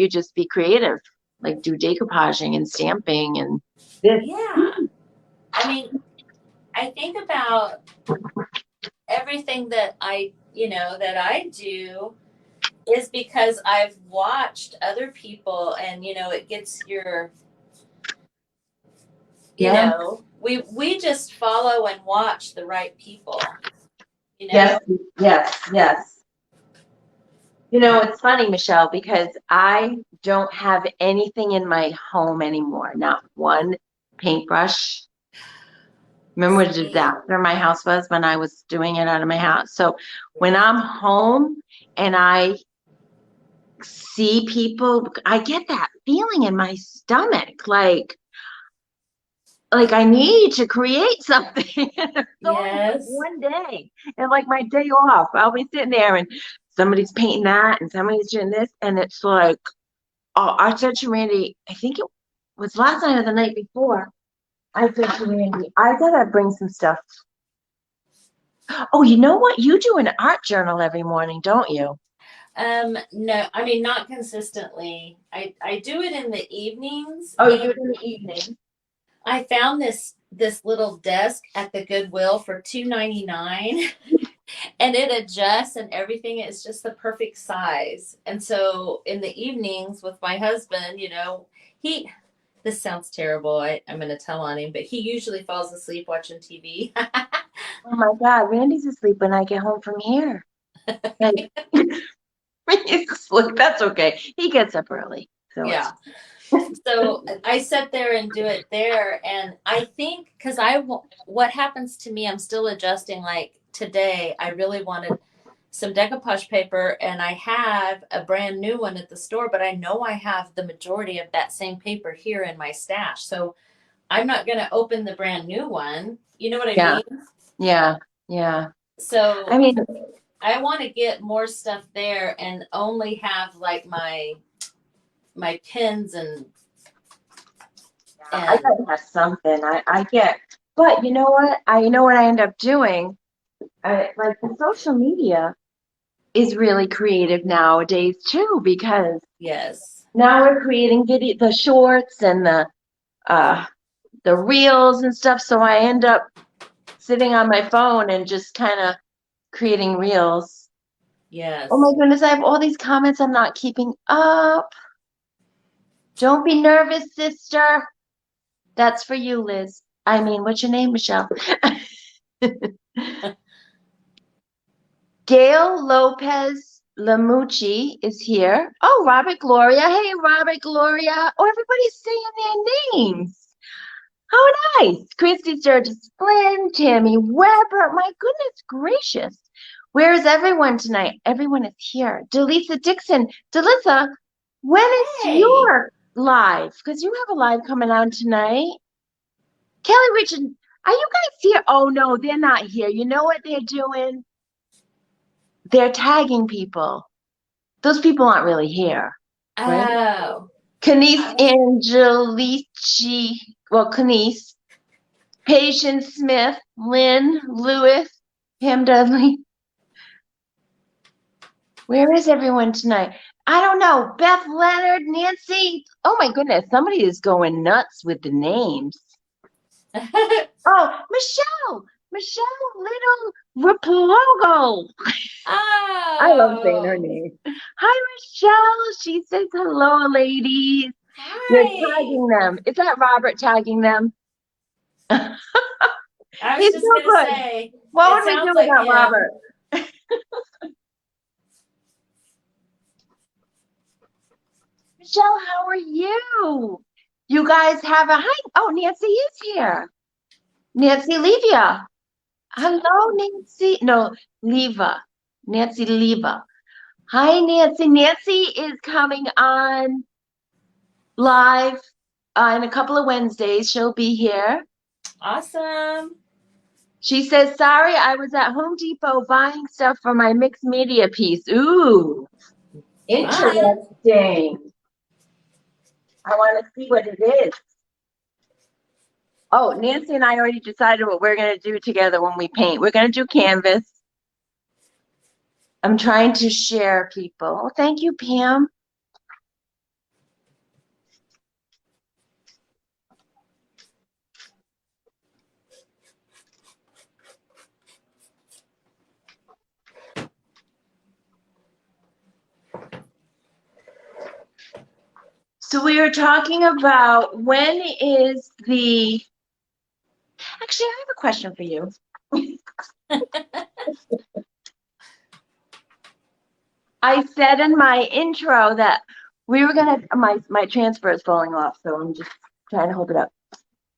just be creative, like do decoupaging and stamping and this. Yeah. I mean, I think about everything that I do is because I've watched other people and it gets your we just follow and watch the right people. Yes. You know, it's funny, Michelle, because I don't have anything in my home anymore. Not one paintbrush. Remember what a See, disaster my house was when I was doing it out of my house. So when I'm home and I see people, I get that feeling in my stomach, like I need to create something. It's only like yes. one day, and like my day off, I'll be sitting there and somebody's painting that, and somebody's doing this, and it's like, oh, I said to Randy, I think it was last night or the night before. I said to Randy, I gotta bring some stuff. Oh, you know what? You do an art journal every morning, don't you? No, I mean not consistently. I do it in the evenings, Oh, you do and it in the evening. I found this little desk at the Goodwill for $2.99, and it adjusts and everything. It's just the perfect size. And so in the evenings with my husband, he this sounds terrible. I'm going to tell on him, but he usually falls asleep watching TV. Oh my God, Randy's asleep when I get home from here. Like, he's asleep. That's okay. He gets up early, so Yeah. it's So I sit there and do it there, and I think because what happens to me, I'm still adjusting. Like today, I really wanted some decoupage paper, and I have a brand new one at the store, but I know I have the majority of that same paper here in my stash, so I'm not going to open the brand new one. You know what I yeah, mean? yeah, yeah. I So mean, I want to get more stuff there and only have like my pins I and gotta have something. I get, but you know what? You know what I end up doing? Like the social media is really creative nowadays too, because yes. now we're creating video, the shorts and uh the reels and stuff. So I end up sitting on my phone and just kind of creating reels. Oh my Yes. goodness, I have all these comments I'm not keeping up. Don't be nervous, sister. That's for you, Liz. I mean, what's your name, Michelle? Gail Lopez Lamucci is here. Oh, Robert Gloria. Hey, Robert Gloria. Oh, everybody's saying their names. How nice. Christy Sturgis Flynn, Tammy Weber. My goodness gracious. Where is everyone tonight? Everyone is here. Delisa Dixon. Delisa, when is Hey. your live? Because you have a live coming on tonight. Kelly Richard, are you guys here? Oh no, they're not here. You know what they're doing? They're tagging people. Those people aren't really here, right? Oh. Kanice Angelici, well, Kanice, Patience Smith, Lynn Lewis, Pam Dudley. Where is everyone tonight? I don't know. Beth Leonard, Nancy. Oh my goodness, somebody is going nuts with the names. Oh, Michelle Little Raplogo. I love saying her Oh. name. Hi, Michelle. She says hello, ladies. You're Hi. tagging them. Is that Robert tagging them? I was He's just so gonna good. say, What it would we do sounds like without him. Robert? Michelle, how are you? You guys have a hi. Oh, Nancy is here. Nancy Levia. Hello, Nancy. No, Leva. Nancy Leva. Hi, Nancy. Nancy is coming on live in a couple of Wednesdays. She'll be here. Awesome. She says, sorry, I was at Home Depot buying stuff for my mixed media piece. Ooh, Fun. interesting. I want to see what it is. Oh, Nancy and I already decided what we're going to do together when we paint. We're going to do canvas. I'm trying to share people. Oh, thank you, Pam. So we were talking about when is the, actually, I have a question for you. I said in my intro that we were gonna, my transfer is falling off, so I'm just trying to hold it up.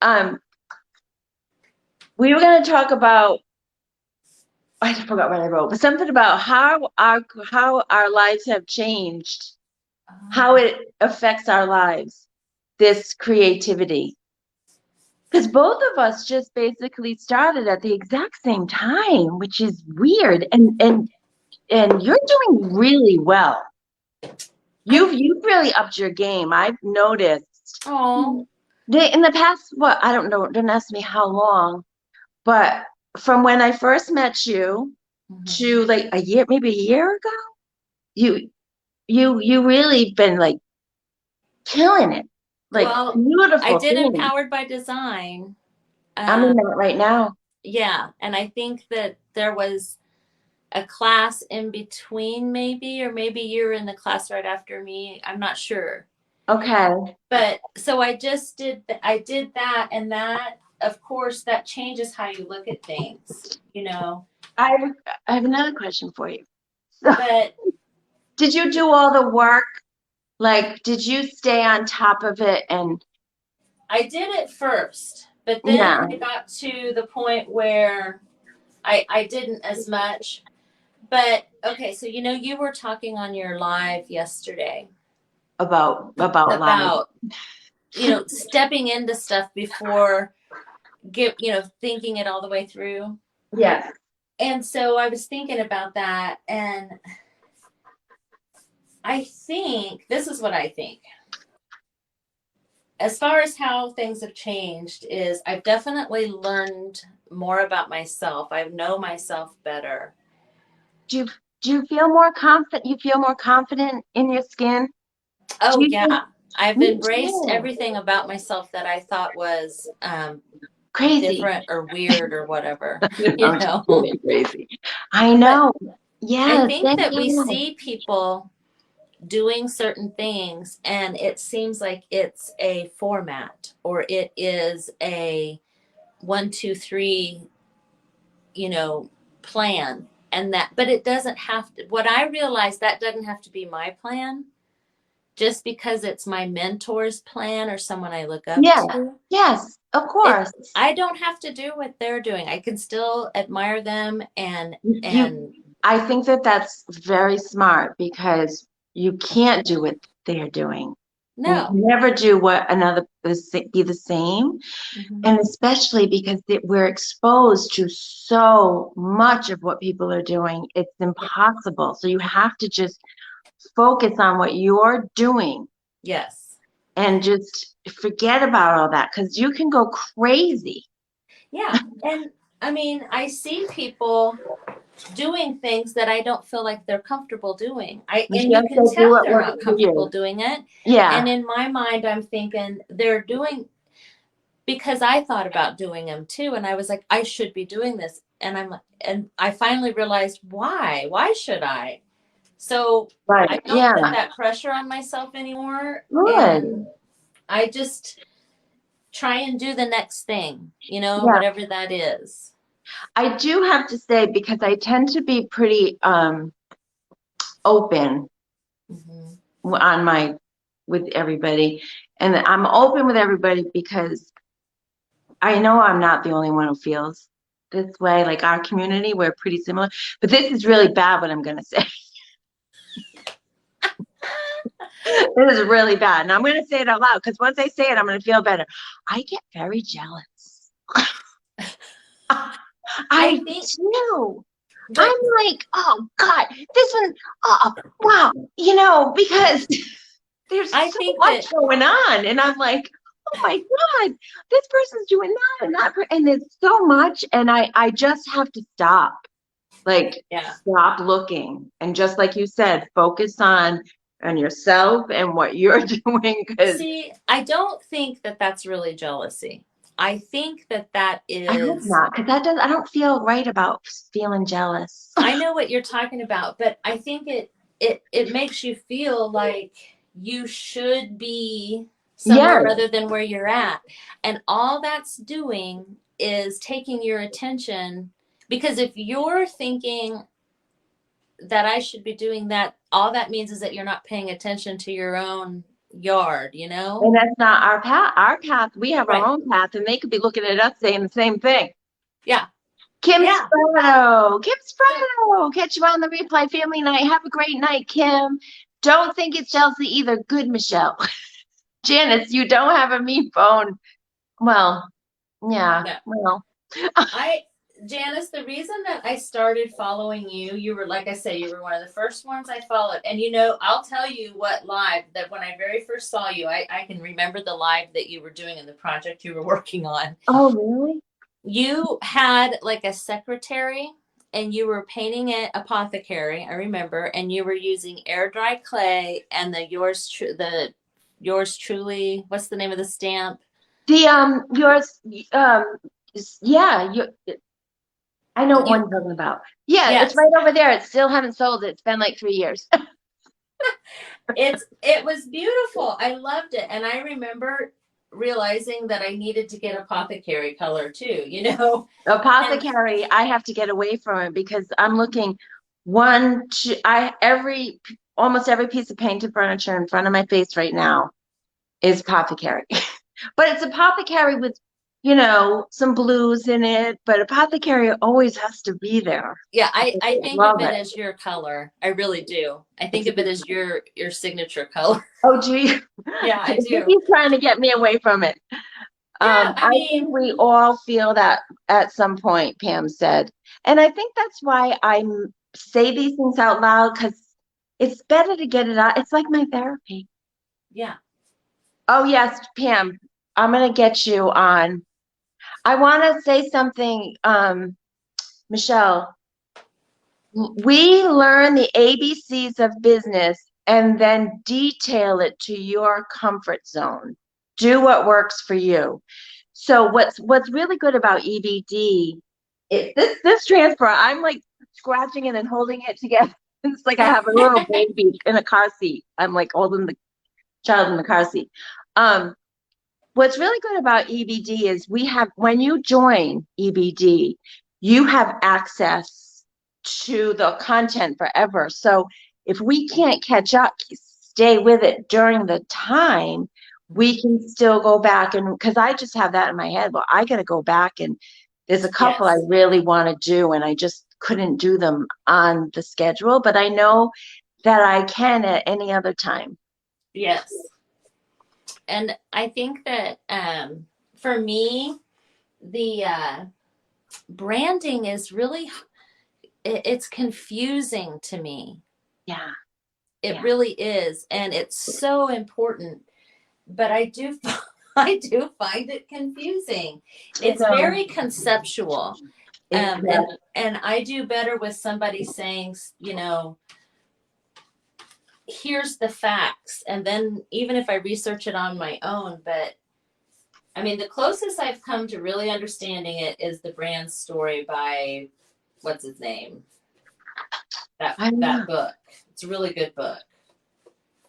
Um, we were gonna talk about, I forgot what I wrote, but something about how our lives have changed, how it affects our lives, this creativity. Because both of us just basically started at the exact same time, which is weird. And you're doing really well. You've really upped your game. I've noticed. Oh. In the past, what, I don't know, don't ask me how long, but from when I first met you to like a year, maybe a year ago, you you really been like killing it. Like Well, I beautiful did things. Empowered by Design. I'm in Um, that right now. yeah, and I think that there was a class in between, maybe, or maybe you're in the class right after me. I'm not sure. Okay. But so I did that, and that, of course, that changes how you look at things, you know. I have, I have another question for you. So, But did you do all the work? Like, did you stay on top of it? And I did it first, but then yeah, I got to the point where I didn't as much. But okay, so you were talking on your live yesterday about life. about stepping into stuff before thinking it all the way through. Yes. And so I was thinking about that, and I think this is what I think. As far as how things have changed, is I've definitely learned more about myself. I know myself better. Do you do you feel more confident? You feel more confident in your skin? Do Oh you think? yeah, I've Me embraced too. everything about myself that I thought was Crazy. different or weird or whatever. You I'm just know, kidding, crazy. I but know. I Yes, think thank that we you. see people doing certain things and it seems like it's a format or it is a 1 2 3 plan, and that, but it doesn't have to. What I realized, that doesn't have to be my plan just because it's my mentor's plan or someone I look up Yeah. to. Yes, of It course. I don't have to do what they're doing. I can still admire them and You, and I think that that's very smart because you can't do what they're doing. You no. can never do what another be the same. Mhm. And especially because we're exposed to so much of what people are doing, it's impossible. So you have to just focus on what you're doing Yes. and just forget about all that because you can go crazy. Yeah. And I mean, I see people doing things that I don't feel like they're comfortable doing. And you Just can go do tell what they're works not for comfortable you. doing it. And Yeah, in my mind, I'm thinking they're doing, because I thought about doing them too. And I was like, I should be doing this. And I finally realized why? Why should I? So I right. don't Yeah, put that pressure on myself anymore. And good. I just try and do the next thing, Yeah, whatever that is. I do have to say because I tend to be pretty open Hmm. on my with everybody, and I'm open with everybody because I know I'm not the only one who feels this way. Like our community, we're pretty similar. But this is really bad what I'm gonna say. This is really bad. And I'm gonna say it out loud because once I say it, I'm gonna feel better. I get very jealous. I I think, do. but I'm like, oh God, this one, oh wow, because there's I so think much that, going on. And I'm like, oh my God, this person's doing that and that, and there's so much. And I just have to stop, like, yeah. stop looking. And just like you said, focus on yourself and what you're doing. Because See, I don't think that that's really jealousy. I think that that I hope is, not, because I don't feel right about feeling jealous. I know what you're talking about, but I think it makes you feel like you should be somewhere Yes, other than where you're at. And all that's doing is taking your attention, because if you're thinking that I should be doing that, all that means is that you're not paying attention to your own yard, you know? And that's not our path. Our path, we have our Right. own path, and they could be looking at us saying the same thing. Yeah. Kim Yeah. Sprato, Kim Sprato, catch you on the replay family night. Have a great night, Kim. Don't think it's Chelsea either. Good, Michelle. Janice, you don't have a mean phone. Well, yeah, No. well, Janice, the reason that I started following you, you were, like I say, you were one of the first ones I followed. And, you know, I'll tell you what live that when I very first saw you, I can remember the live that you were doing in the project you were working on. oh, really? You had like a secretary and you were painting it apothecary, I remember, and you were using air dry clay and yours truly, what's the name of the stamp? The yours yeah, I know what You you're talking about. Yeah, it's Yes. right over there. It still haven't sold it. It's been like 3 years. It was beautiful. I loved it. And I remember realizing that I needed to get apothecary color too, you know? And Apothecary, I have to get away from it because I'm looking one, two, almost every piece of painted furniture in front of my face right now is apothecary. But it's apothecary with, some blues in it, but apothecary always has to be there. yeah, I I think love of it it. as your color. I really do. I It's think a of it good, as your signature color. oh, gee. Yeah, I I think do. he's trying to get me away from it. Yeah, I I think mean, we all feel that at some point, Pam said. And I think that's why say these things out loud because it's better to get it out. It's like my therapy. yeah. Oh, yes, Pam, I'm going to get you on. I want to say something, Michelle. We learn the ABCs of business and then detail it to your comfort zone. Do what works for you. So what's really good about EBD is this transfer, I'm like scratching it and holding it together. It's like I have a little baby in a car seat. I'm like holding the child in the car seat. Um, what's really good about EBD is when you join EBD, you have access to the content forever. So if we can't catch up, stay with it during the time, we can still go back because I just have that in my head. Well, I got to go back and there's a couple I Yes. really want to do and I just couldn't do them on the schedule, but I know that I can at any other time. Yes. And I think that for me, the branding is really it's confusing to me. Yeah. It Yeah. really is, and it's so important. But I do I do find it confusing. It's It's very conceptual. it's And I do better with somebody saying, you know, here's the facts. And then even if I research it on my own, but I mean, the closest I've come to really understanding it is the brand story by what's his name? I That know. book. It's a really good book.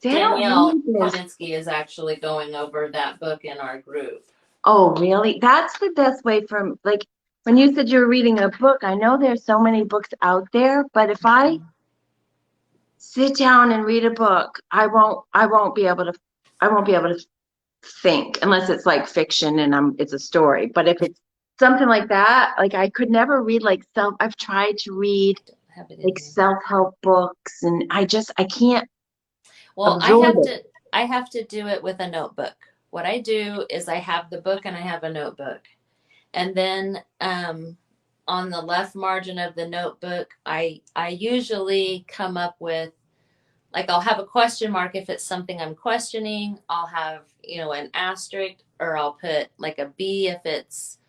They don't Danielle read this. Kaminsky is actually going over that book in our group. Oh, really? That's the best way from like when you said you were reading a book, I know there's so many books out there, but if I sit down and read a book, I won't be able to think unless it's like fiction and it's a story. But if it's something like that, like I could never read I've tried to read Have it in like here. self-help books and I can't Well, absorb it. I have to do it with a notebook. What I do is I have the book and I have a notebook. And then on the left margin of the notebook, I usually come up with like I'll have a question mark if it's something I'm questioning. I'll have, you know, an asterisk or I'll put like a B if it's,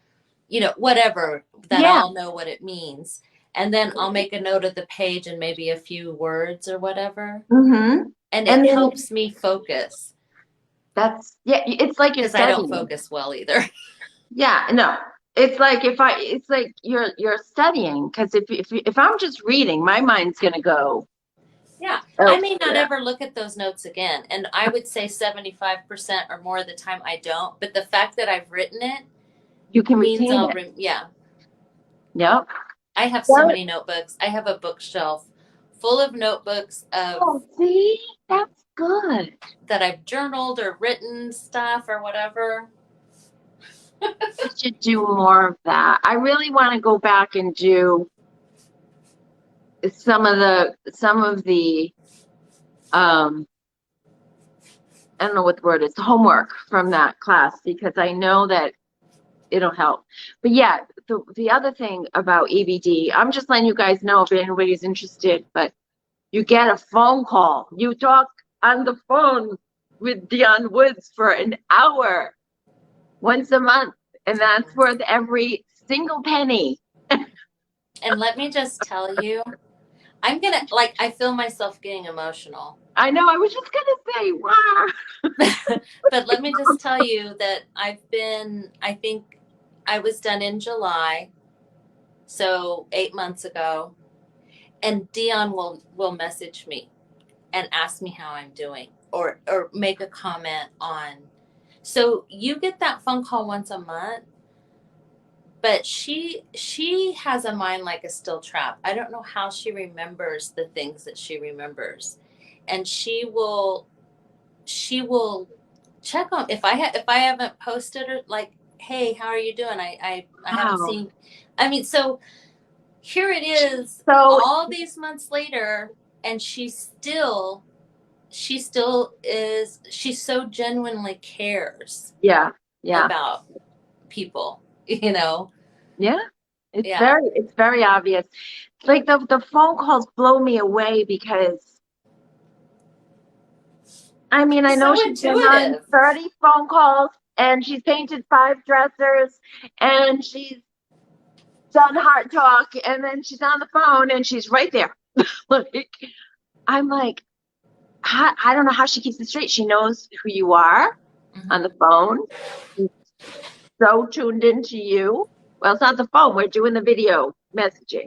you know, whatever that Yeah. I'll know what it means. And then I'll make a note of the page and maybe a few words or whatever. Mm-hmm. And And it then helps me focus it's like you're because I don't studying. focus well either. Yeah, no. It's like you're studying because if I'm just reading, my mind's gonna go Yeah. I may not elsewhere. ever look at those notes again. And I would say 75% or more of the time I don't. But the fact that I've written it You can means retain it. yeah. Yep. I have so Well, many notebooks. I have a bookshelf full of notebooks of Oh, see, that's good. that I've journaled or written stuff or whatever. I should do more of that. I really want to go back and do some of the I don't know what the word is, homework from that class because I know that it'll help. But yeah, the other thing about EBD, I'm just letting you guys know if anybody's interested, but you get a phone call. You talk on the phone with Dion Woods for an hour once a month, and that's worth every single penny. And let me just tell you, I'm gonna like I feel myself getting emotional. I know, I was just gonna say, wow. But let me just tell you that I think I was done in July, so 8 months ago, and Dion will message me and ask me how I'm doing or make a comment on. So you get that phone call once a month, but she has a mind like a steel trap. I don't know how she remembers the things that she remembers, and she will check on if I haven't posted or like, hey, how are you doing? I haven't Wow. seen. I mean, so here it is, So all these months later, and she so genuinely cares yeah, yeah, about people, you know. yeah. Yeah, It's very obvious. Like the phone calls blow me away because I mean, I know so she's been on intuitive. 30 phone calls and she's painted 5 dressers and she's done heart talk and then she's on the phone and she's right there. Like, I'm like, I don't know how she keeps it straight. She knows who you are on the Mhm. phone. She's so tuned into you. Well, it's not the phone. We're doing the video messaging.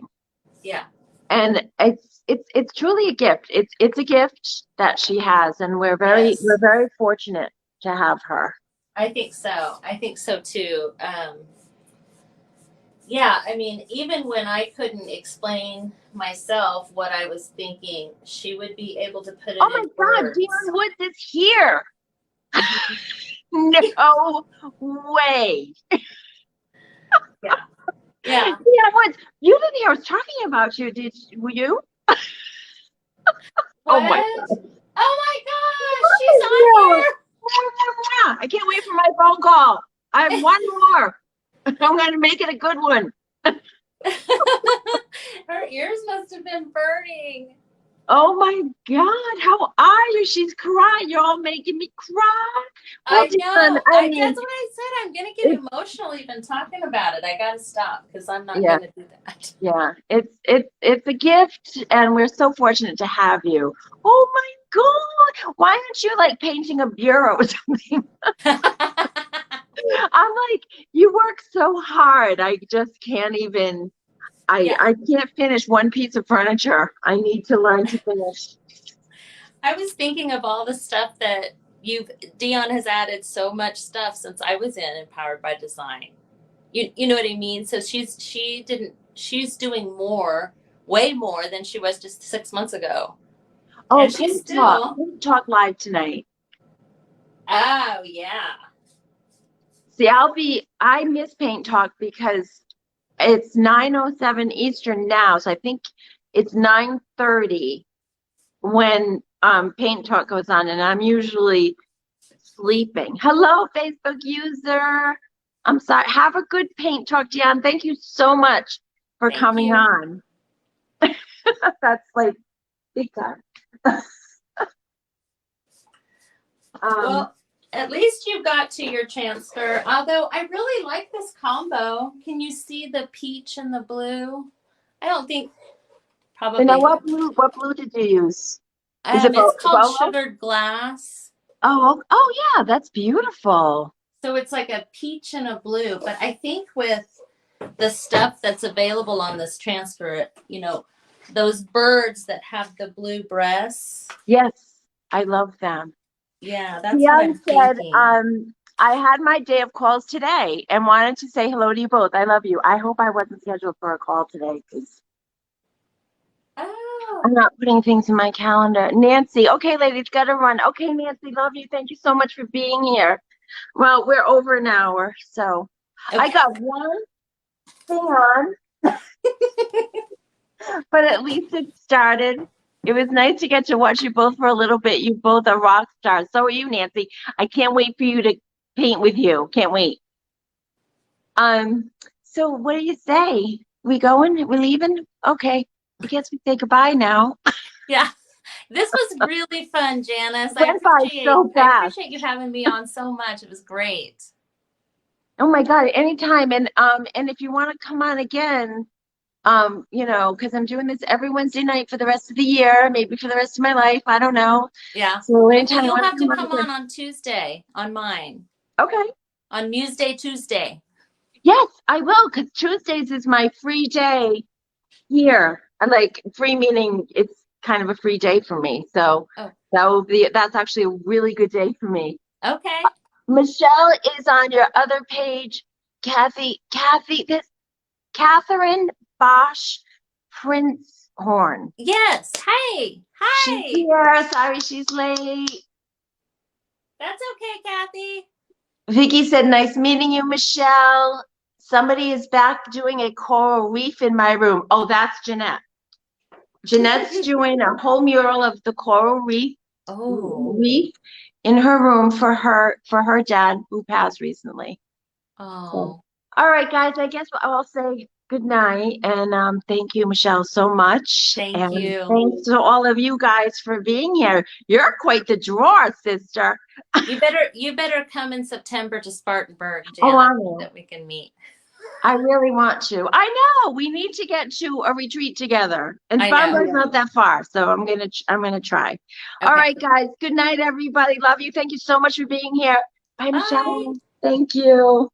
Yeah, And it's truly a gift. It's a gift that she has, and we're yes, very fortunate to have her. I think so too. Yeah, I mean, even when I couldn't explain myself what I was thinking, she would be able to put Oh it my in God, words. Dion Woods is here. No way. Yeah, yeah. Dion Woods, you didn't hear us talking about you, were you? Oh my What? God. Oh my gosh, she's Thank you. I can't wait for my phone call. I have one more. I'm going to make it a good one. on here. Her ears must have been burning. Oh my God, how are you? She's crying. You're all making me cry. Well, I Dion, know. I mean, That's what I said. I'm gonna get it's, emotional even talking about it. I gotta stop because I'm not yeah, gonna do that. yeah, it's a gift, and we're so fortunate to have you. Oh my God, why aren't you like painting a bureau or something? I'm like, you work so hard. I just can't even. Yeah, I can't finish one piece of furniture. I need to learn to finish. I was thinking of all the stuff that you've Dion has added so much stuff since I was in Empowered by Design. You know what I mean? So she's doing more, way more than she was just 6 months ago, Oh, and she's still. Paint Talk Live tonight. Oh yeah. See, I miss Paint Talk because it's 9:07 Eastern now, so I think it's 9:30 when Paint Talk goes on, and I'm usually sleeping. Hello, Facebook user. I'm sorry. Have a good Paint Talk, Dion. Thank you so much for Thank coming you. on. That's like big time. Um, Well, at least you got to your transfer. Although I really like this combo. Can you see the peach and the blue? I don't think you know probably. what blue did you use? Is it It's called Bolo? sugared glass. Oh yeah, that's beautiful. So it's like a peach and a blue. But I think with the stuff that's available on this transfer, those birds that have the blue breasts. Yes, I love them. Yeah, that's what Dion I'm said, thinking. I had my day of calls today and wanted to say hello to you both. I love you. I hope I wasn't scheduled for a call today because I'm not putting things in my calendar. Nancy, okay, ladies, gotta run. Okay, Nancy, love you. Thank you so much for being here. Well, we're over an hour, so I Okay. got one thing on, but at least it started. It was nice to get to watch you both for a little bit. You both are rock stars. So are you, Nancy. I can't wait for you to paint with you. Can't wait. Um, so what do you say? We going? We leaving? Okay. I guess we say goodbye now. Yeah. This was really fun, Janice. Went by so I fast. appreciate you having me on so much. It was great. Oh my God, anytime. And if you want to come on again, because I'm doing this every Wednesday night for the rest of the year, maybe for the rest of my life. I don't know. Yeah. So Well, anytime you you'll want to have to come on come again. on Tuesday on mine. Okay. On Muse Day Tuesday. Yes, I will, because Tuesdays is my free day here. And like free meaning it's kind of a free day for me. So Oh, that's actually a really good day for me. okay. Michelle is on your other page. This Catherine Bosch Prince Horn. Yes. Hey. She's Hi. here. Sorry she's late. That's okay, Kathy. Vicky said, nice meeting you, Michelle. Somebody is back doing a coral reef in my room. Oh, that's Jeanette. Jeanette's doing a whole mural of the coral Oh. reef in her room for her dad who passed recently. So, Oh. all right, guys, I guess I'll say good night and thank you, Michelle, so much. Thank And you. thanks to all of you guys for being here. You're quite the draw, sister. You better come in September to Spartanburg, Oh, Janice, I know. that we can meet. I really want to. I know we need to get to a retreat together, and I know. Spartanburg's not that far, so I'm gonna try. All Okay. right, guys. Good night, everybody. Love you. Thank you so much for being here. Bye, Bye. Michelle. Thank you.